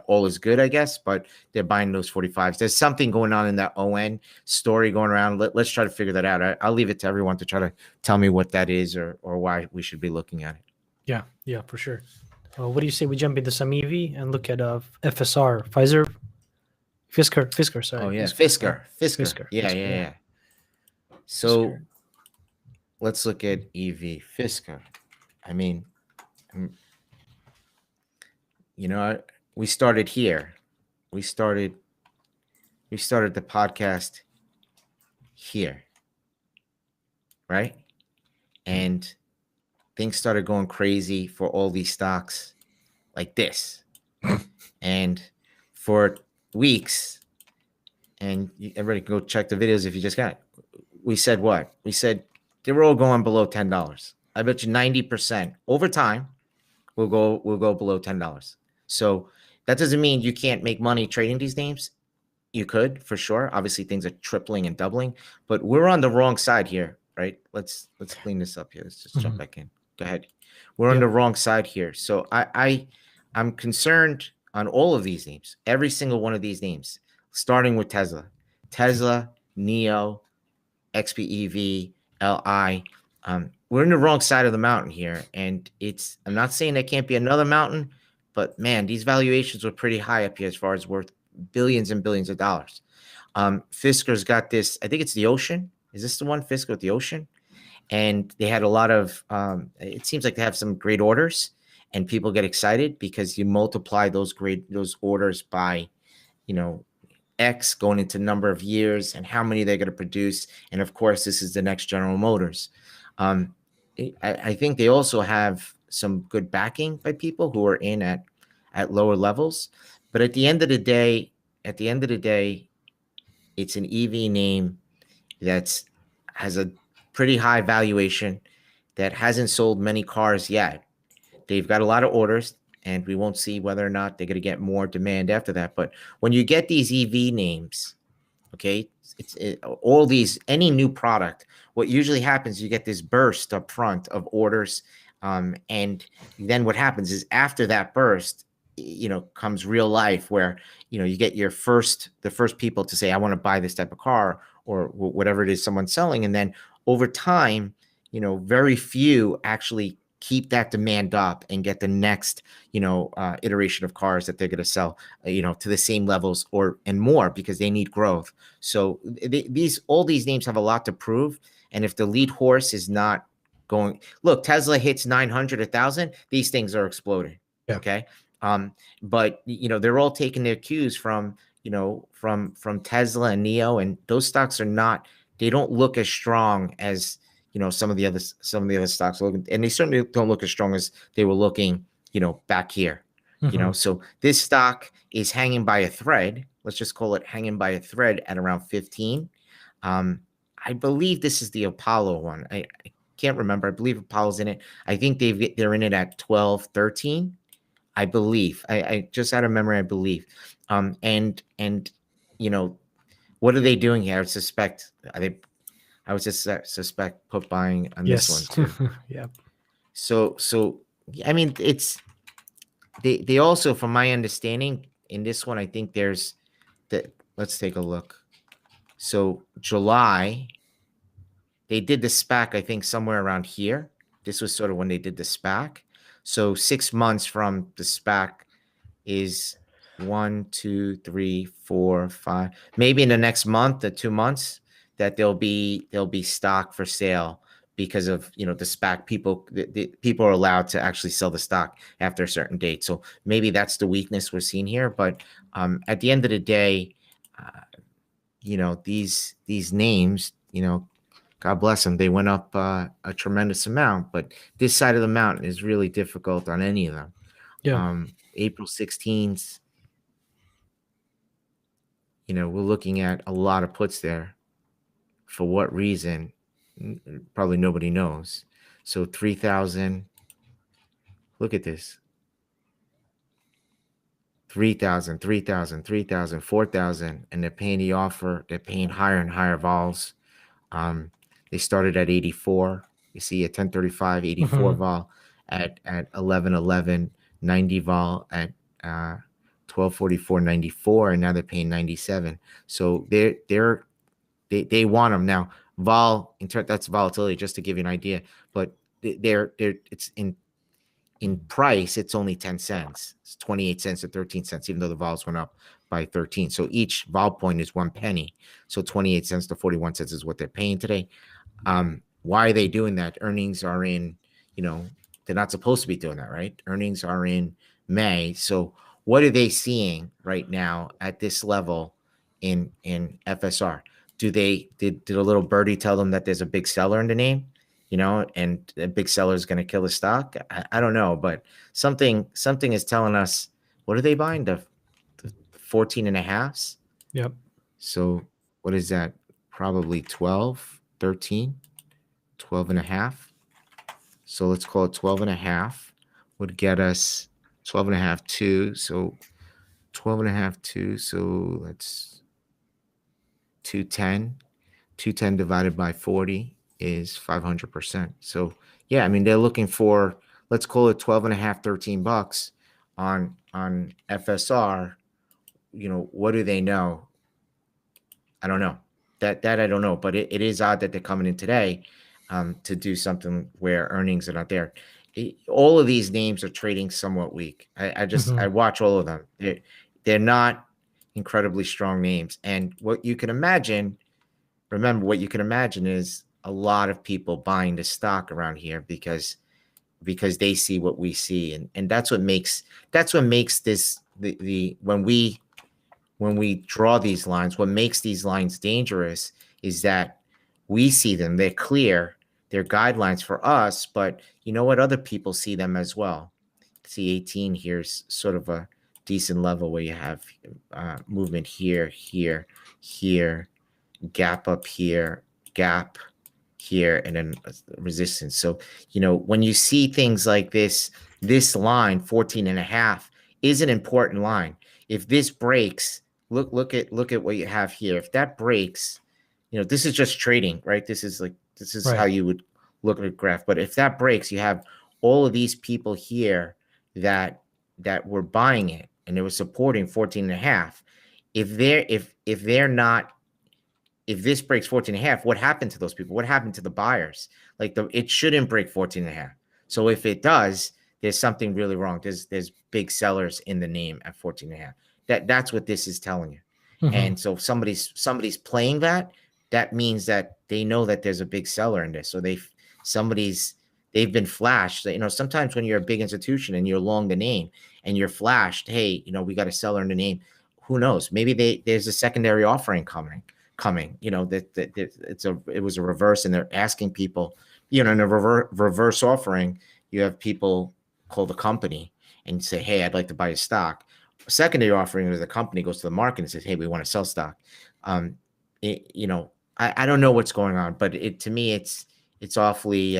all is good, I guess, but they're buying those 45s. There's something going on in that ON story going around. Let's try to figure that out. I'll leave it to everyone to try to tell me what that is or why we should be looking at it. Yeah, for sure. What do you say we jump into some EV and look at FSR, Fisker, sorry. Oh yeah, Fisker. Yeah. So Fisker. Let's look at EV Fisker. I mean, we started here. We started the podcast here, right? And things started going crazy for all these stocks like this. And for weeks, and everybody can go check the videos if you just got it. We said what? We said they were all going below $10. I bet you 90% over time will go below $10. So that doesn't mean you can't make money trading these names. You could, for sure. Obviously, things are tripling and doubling, but we're on the wrong side here, right? Let's clean this up here. Let's just jump back in. Go ahead. We're on the wrong side here. So I'm concerned on all of these names, every single one of these names, starting with Tesla, NEO, XPEV, LI. We're in the wrong side of the mountain here, and I'm not saying there can't be another mountain, but man, these valuations were pretty high up here as far as worth billions and billions of dollars. Fisker's got this, I think it's the Ocean. Is this the one, Fisker with the Ocean? And they had a lot of, it seems like they have some great orders, and people get excited because you multiply those orders by, X going into number of years and how many they're going to produce. And of course, this is the next General Motors. I think they also have some good backing by people who are in at lower levels. But at the end of the day, it's an EV name that has a pretty high valuation, that hasn't sold many cars yet. They've got a lot of orders, and we won't see whether or not they're going to get more demand after that. But when you get these EV names, okay, all these, any new product, what usually happens, you get this burst up front of orders. And then what happens is after that burst, comes real life where, you get the first people to say, I want to buy this type of car or whatever it is someone's selling. And then over time, very few actually keep that demand up and get the next, iteration of cars that they're going to sell, to the same levels and more, because they need growth. So all these names have a lot to prove. And if the lead horse is not going, look, Tesla hits 900, 1,000, these things are exploding. Yeah. Okay. But they're all taking their cues from Tesla and NEO, and those stocks they don't look as strong as, some of the other stocks look, and they certainly don't look as strong as they were looking, back here. So this stock is hanging by a thread. Let's just call it hanging by a thread at around 15. I believe this is the Apollo one. I can't remember. I believe Apollo's in it. I think they're in it at 12, 13. I believe. I just out of memory, I believe. And what are they doing here? I would suspect put buying on this one too. Yeah. So I mean, they also, from my understanding, in this one, I think there's that. Let's take a look. So July, they did the SPAC, I think somewhere around here. This was sort of when they did the SPAC. So 6 months from the SPAC is 1, 2, 3, 4, 5. Maybe in the next month or 2 months that there'll be stock for sale because of the SPAC. People are allowed to actually sell the stock after a certain date. So maybe that's the weakness we're seeing here. But at the end of the day, these names, God bless them, they went up a tremendous amount. But this side of the mountain is really difficult on any of them. Yeah. April 16th, we're looking at a lot of puts there. For what reason? Probably nobody knows. So 3,000. Look at this. 3,000, 3,000, 3,000, 4,000, and they're paying the offer. They're paying higher and higher vols. They started at 84. You see at 1035, 84 vol at 1111, 90 vol at 1244, 94, and now they're paying 97. So they want them now. Vol, that's volatility, just to give you an idea. But it's in price, it's only 10 cents. It's 28 cents or 13 cents, even though the vols went up by 13. So each vol point is 1 penny. So 28 cents to 41 cents is what they're paying today. Why are they doing that? Earnings are in, they're not supposed to be doing that, right? Earnings are in May. So what are they seeing right now at this level in FSR? did a little birdie tell them that there's a big seller in the name, and a big seller is going to kill the stock? I don't know, but something is telling us, what are they buying? The 14 and a halves? Yep. So what is that? Probably 12, 13, 12 and a half. So let's call it 12 and a half would get us 12 and a half, 2. So 12 and a half, 2. So that's 210. 210 divided by 40 is 500%. So yeah, I mean, they're looking for, let's call it 12 and a half, $13 on FSR. What do they know? I don't know. That I don't know, but it is odd that they're coming in today to do something where earnings are not there. All of these names are trading somewhat weak. I watch all of them. They're not incredibly strong names. And what you can imagine, remember, what you can imagine is a lot of people buying the stock around here because they see what we see, and that's what makes this when we draw these lines, what makes these lines dangerous is that we see them, they're clear, they're guidelines for us, but you know what, other people see them as well. See 18 here's sort of a decent level where you have movement here, gap up here, gap here, and then resistance. So, when you see things like this line 14 and a half is an important line. If this breaks, look at what you have here. If that breaks, this is just trading, right? This is right. How you would look at a graph. But if that breaks, you have all of these people here that were buying it and they were supporting 14 and a half. If this breaks 14 and a half, what happened to those people? What happened to the buyers? It shouldn't break 14 and a half. So if it does, there's something really wrong. There's big sellers in the name at 14 and a half. That's what this is telling you. And so if somebody's playing that means that they know that there's a big seller in this. So they've been flashed. Sometimes when you're a big institution and you're long the name and you're flashed, hey, we got a seller in the name. Who knows? Maybe there's a secondary offering coming. It was a reverse, and they're asking people, in a reverse offering, you have people call the company and say, hey, I'd like to buy a stock. A secondary offering is the company goes to the market and says, hey, we want to sell stock. I don't know what's going on, but to me, it's awfully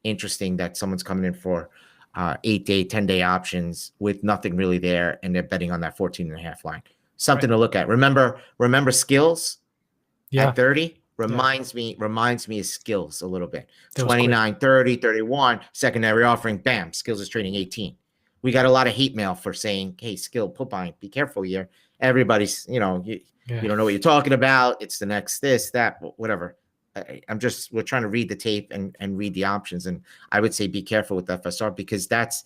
interesting that someone's coming in for 8-day, 10-day options with nothing really there, and they're betting on that 14 and a half line. Something to look at. Remember skills at 30 reminds me of skills a little bit. 29, 30, 31, secondary offering, bam, skills is trading 18. We got a lot of hate mail for saying, hey, skill put buying, be careful here. Everybody's, you don't know what you're talking about. It's the next this, that, whatever. We're trying to read the tape and read the options. And I would say be careful with FSR, because that's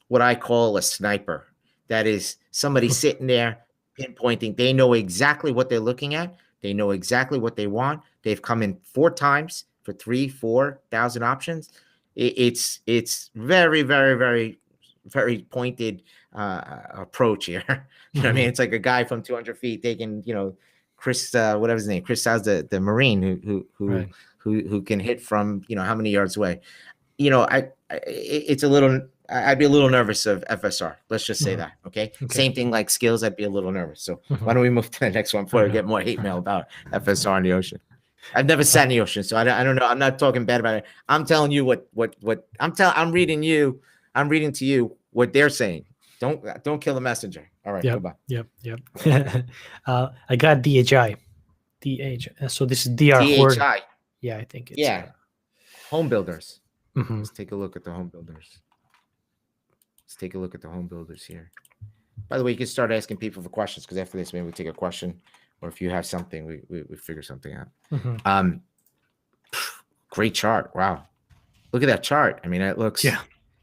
what I call a sniper. That is somebody sitting there pinpointing. They know exactly what they're looking at. They know exactly what they want. They've come in 4 times for 3,000-4,000 options. It's very, very, very, very pointed approach here. You know what I mean? It's like a guy from 200 feet taking, Chris, whatever his name, Chris Sau's the Marine who can hit from, how many yards away. It's a little. I'd be a little nervous of FSR. Let's just say that. Okay? Same thing like skills. I'd be a little nervous. So why don't we move to the next one before we get more hate mail about FSR in the ocean? I've never sat in the ocean, so I don't know. I'm not talking bad about it. I'm telling you what I'm reading you. I'm reading to you what they're saying. Don't kill the messenger. All right. Goodbye. Yep. I got DHI. So this is DR. DHI. Yeah, I think it's home builders. Let's take a look at the home builders. Let's take a look at the home builders here. By the way, you can start asking people for questions, because after this, maybe we take a question, or if you have something, we figure something out. Great chart. Wow. Look at that chart. I mean, it looks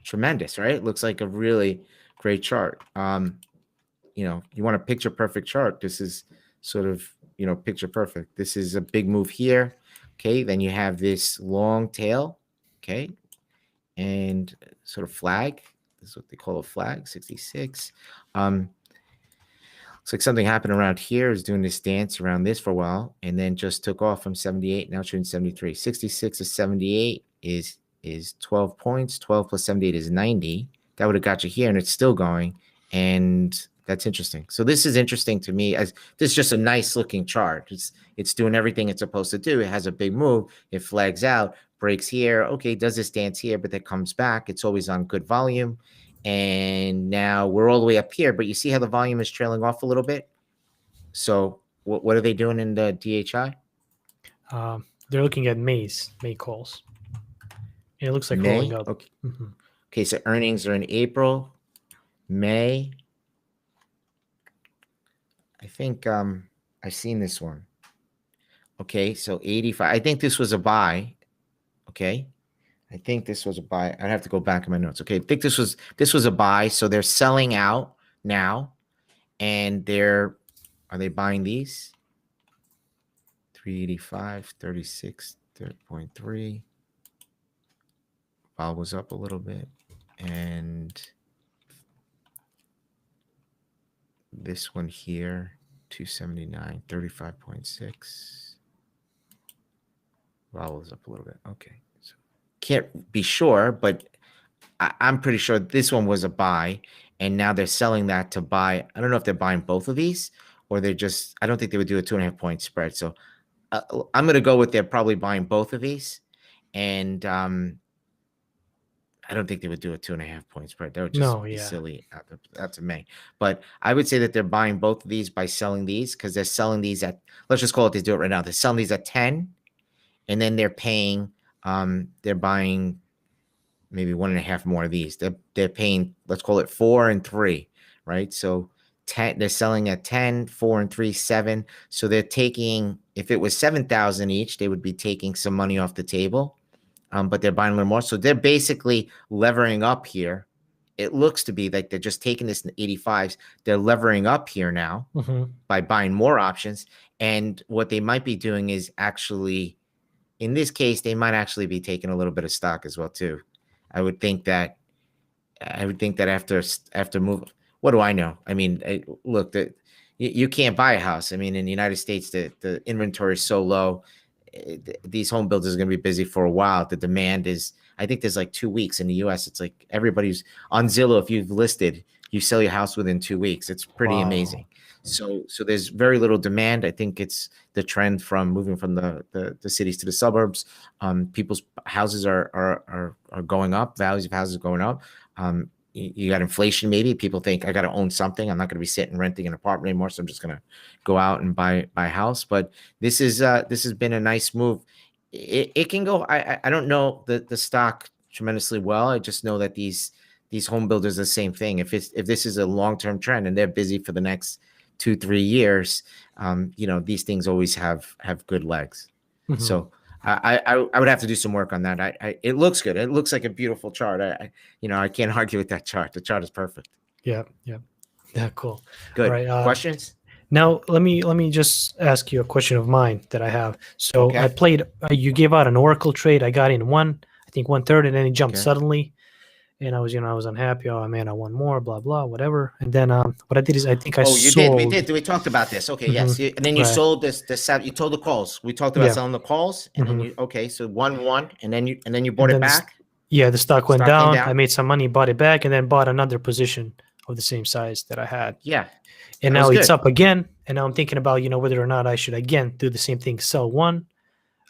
tremendous, right? It looks like a really great chart. You want a picture perfect chart. This is sort of, picture perfect. This is a big move here. Okay. Then you have this long tail. Okay. And sort of flag. This is what they call a flag, 66. Looks like something happened around here. Is doing this dance around this for a while, and then just took off from 78. Now shooting 73. 66 to 78 is 12 points. 12 plus 78 is 90. That would have got you here, and it's still going. And that's interesting. So this is interesting to me. As this is just a nice looking chart. It's doing everything it's supposed to do. It has a big move. It flags out, breaks here. Okay, does this dance here, but then comes back. It's always on good volume. And now we're all the way up here, but you see how the volume is trailing off a little bit? So what are they doing in the DHI? They're looking at May calls. And it looks like May? rolling up. Okay. Okay, so earnings are in April, May. I think I've seen this one. Okay, so 85. I think this was a buy. Okay. I think this was a buy. I'd have to go back in my notes. Okay, I think this was a buy. So they're selling out now, and are they buying these? 385, 36, 3.3. Vol was up a little bit, and this one here, 279, 35.6. Vol was up a little bit. Okay. Can't be sure, but I'm pretty sure this one was a buy, and now they're selling that to buy. I don't know if they're buying both of these, or they're just. I don't think they would do a 2.5 point spread. So I'm going to go with they're probably buying both of these, and I don't think they would do a 2.5 point spread. That would just be silly. That's a May, but I would say that they're buying both of these by selling these because they're selling these at. Let's just call it. They do it right now. They're selling these at 10, and then they're paying. They're buying maybe 1.5 more of these. They're paying, let's call it 4 and 3, right? So 10, they're selling at 10, 4 and 3, 7. So they're taking, if it was 7,000 each, they would be taking some money off the table. But they're buying a little more. So they're basically levering up here. It looks to be like they're just taking this in the 85s. They're levering up here now by buying more options. And what they might be doing is actually, in this case, they might actually be taking a little bit of stock as well too. I would think that after move, what do I know? I mean, look, you can't buy a house. I mean, in the United States, the inventory is so low. These home builders are going to be busy for a while. The demand is, I think there's like 2 weeks in the US. It's like everybody's on Zillow. If you've listed, you sell your house within 2 weeks. It's pretty amazing. So there's very little demand. I think it's the trend from moving from the cities to the suburbs. People's houses are going up. Values of houses are going up. You got inflation. Maybe people think I got to own something. I'm not going to be sitting renting an apartment anymore. So I'm just going to go out and buy a house. But this has been a nice move. It can go. I don't know the stock tremendously well. I just know that these home builders are the same thing. If this is a long-term trend and they're busy for the next 2-3 years, these things always have good legs. So I would have to do some work on that. It looks good. It looks like a beautiful chart. I can't argue with that chart. The chart is perfect. Yeah, cool. Good. All right, questions? Now let me just ask you a question of mine that I have. So okay. I played. You gave out an Oracle trade. I got in one, I think 1/3, and then it jumped suddenly. And I was unhappy. Oh man, I want more, blah, blah, whatever. And then what I did is I think I sold. We did. We talked about this. Okay, yes. And then you sold this, you told the calls. We talked about selling the calls. And then so 1-1, and then you bought it back? The stock went down. I made some money, bought it back, and then bought another position of the same size that I had. Yeah. And now it's up again. And now I'm thinking about, whether or not I should again do the same thing. Sell one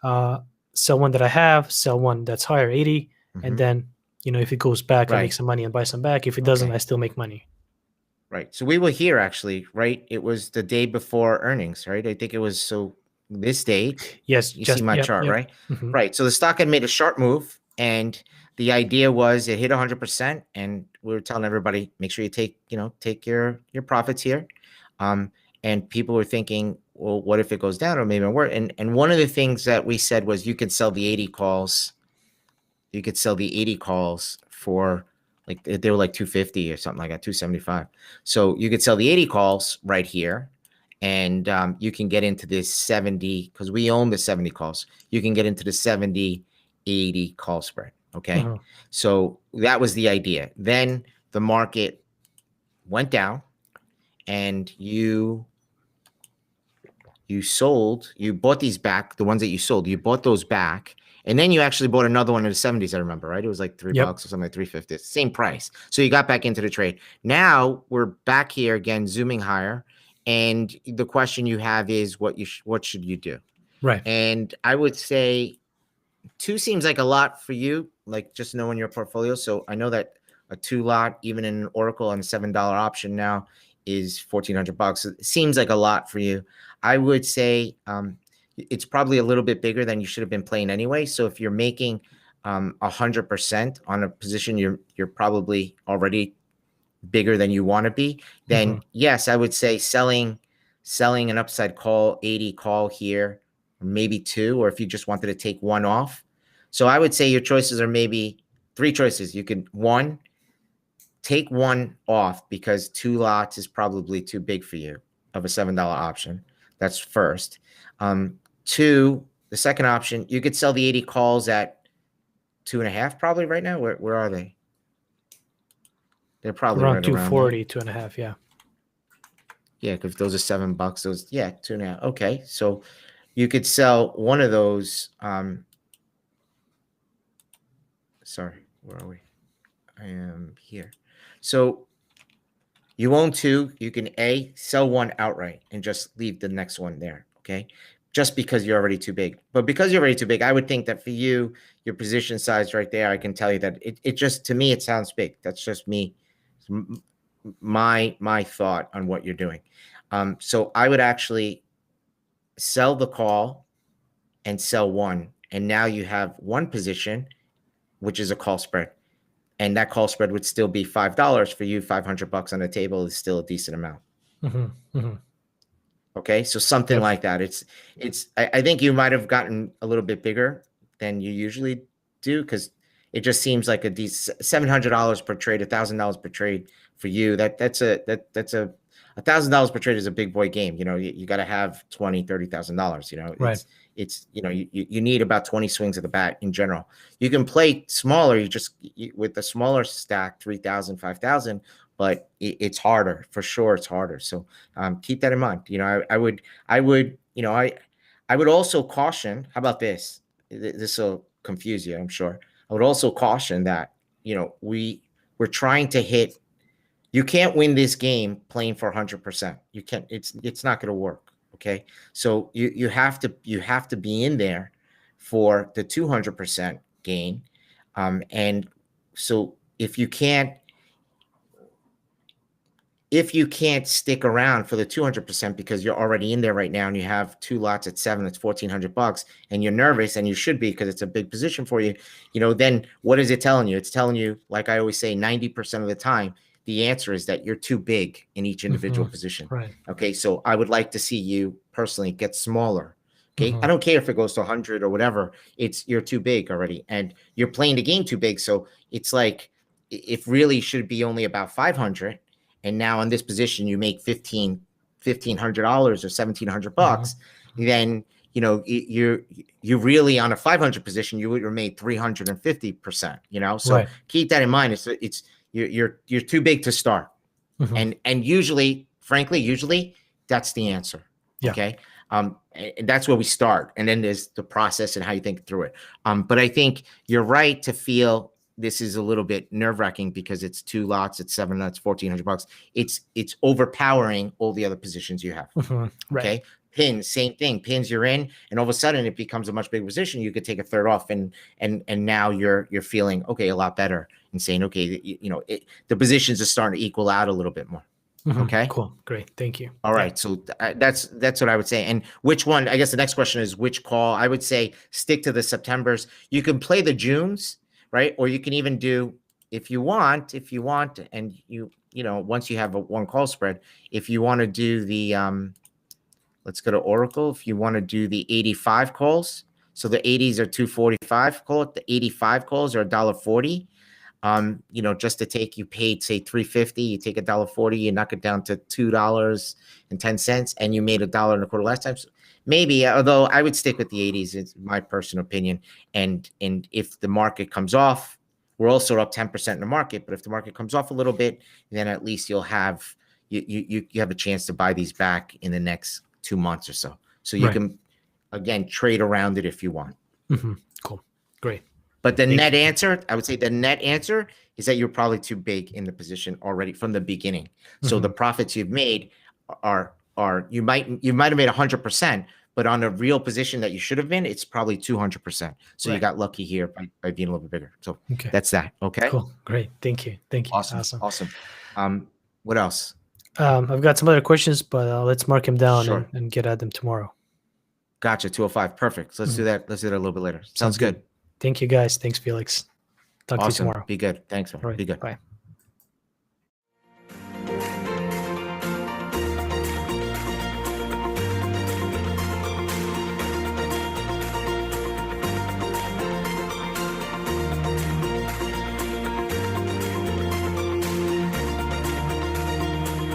that I have, sell one that's higher, 80, and then if it goes back, I make some money and buy some back. If it doesn't, I still make money. Right. So we were here actually, right? It was the day before earnings, right? I think it was this date. Yes. You see my chart, right? Right. So the stock had made a sharp move, and the idea was it hit 100%, and we were telling everybody, make sure you take your profits here. And people were thinking, well, what if it goes down or maybe more? And one of the things that we said was you could sell the 80 calls. You could sell the 80 calls for they were like 250 or something like that, 275. So you could sell the 80 calls right here, and you can get into this 70 because we own the 70 calls. You can get into the 70-80 call spread. Okay. So that was the idea. Then the market went down, and you bought these back, the ones that you sold, you bought those back, and then you actually bought another one in the 70s, I remember, right? It was like $3 or something, like 350, same price. So you got back into the trade. Now we're back here again, zooming higher, and the question you have is what should you do? Right. And I would say 2 seems like a lot for you, like just knowing your portfolio. So I know that a 2 lot, even in an Oracle on a $7 option now, is $1,400. It seems like a lot for you. I would say it's probably a little bit bigger than you should have been playing anyway. So if you're making 100% on a position, you're probably already bigger than you want to be. Then yes, I would say selling an upside call, 80 call here, or maybe 2, or if you just wanted to take 1 off. So I would say your choices are maybe 3 choices. You could, 1, take 1 off because 2 lots is probably too big for you of a $7 option. That's first. 2, the second option, you could sell the 80 calls at 2.5 probably right now. Where are they? They're probably around right 240, around 2.5. Yeah. Yeah, because those are $7. Those, yeah, 2.5. Okay, so you could sell one of those. Sorry, where are we? I am here. So you own 2. You can sell 1 outright and just leave the next one there. Okay, just because you're already too big. But because you're already too big, I would think that for you, your position size right there, I can tell you that it just, to me, it sounds big. That's just me, my thought on what you're doing. So I would actually sell the call and sell 1, and now you have 1 position, which is a call spread, and that call spread would still be $5 for you. $500 on the table is still a decent amount. Okay, so something like that. I think you might have gotten a little bit bigger than you usually do, because it just seems like a decent $700 per trade, $1,000 per trade for you. That's a $1,000 per trade is a big boy game. You got to have $20,000, it's you need about 20 swings of the bat in general. You can play smaller, with the smaller stack, 3,000, 5,000, but it's harder for sure. It's harder. So keep that in mind. I would also caution. How about this? This will confuse you, I'm sure. I would also caution that we're trying to hit. You can't win this game playing for 100%. You can't. It's not going to work. Okay, so you have to be in there for the 200% gain, and so if you can't stick around for the 200% because you're already in there right now and you have 2 lots at 7, that's $1,400, and you're nervous, and you should be because it's a big position for you. Then what is it telling you? It's telling you, like I always say, 90% of the time, the answer is that you're too big in each individual position. Right. Okay. So I would like to see you personally get smaller. Okay. I don't care if it goes to 100 or whatever. You're too big already, and you're playing the game too big. So it's like, it really should be only about 500. And now in this position, you make $1,500 or $1,700. Then, you're really on a 500 position, you would have made 350%, so keep that in mind. You're too big to start. And usually, frankly, that's the answer. Yeah. Okay. And that's where we start. And then there's the process and how you think through it. But I think you're right to feel this is a little bit nerve-wracking because it's 2 lots, it's 7 lots, $1,400. It's overpowering all the other positions you have. Okay. Pins, same thing. Pins, you're in, and all of a sudden it becomes a much bigger position. You could take a third off, and now you're feeling okay, a lot better, and saying, okay, the positions are starting to equal out a little bit more. Okay. Cool. Great. Thank you. All right. So that's what I would say. And which one? I guess the next question is which call. I would say stick to the Septembers. You can play the Junes, right? Or you can even do, if you want, and once you have a 1 call spread, if you want to do the let's go to Oracle. If you want to do the 85 calls, so the 80s are 245. Call it the 85 calls are $1.40. Just to take, you paid say $3.50. You take $1.40, you knock it down to $2.10, and you made $1.25 last time. So maybe, although I would stick with the 80s. It's my personal opinion. And if the market comes off, we're also up 10% in the market. But if the market comes off a little bit, then at least you'll have you have a chance to buy these back in the next 2 months or so. So you Right. can, again, trade around it if you want. Cool. Great. But the net answer, I would say the net answer is that you're probably too big in the position already from the beginning. So the profits you've made are you might have made 100%, but on a real position that you should have been, it's probably 200%. So you got lucky here by being a little bit bigger. So that's that. Okay. Cool. Great. Thank you. Awesome. What else? I've got some other questions, but let's mark them down Sure. and get at them tomorrow. Gotcha. 205. Perfect. So let's do that. Let's do that a little bit later. Sounds good. Thank you, guys. Thanks, Felix. Talk to you tomorrow. Be good. Thanks. All right. Be good. Bye.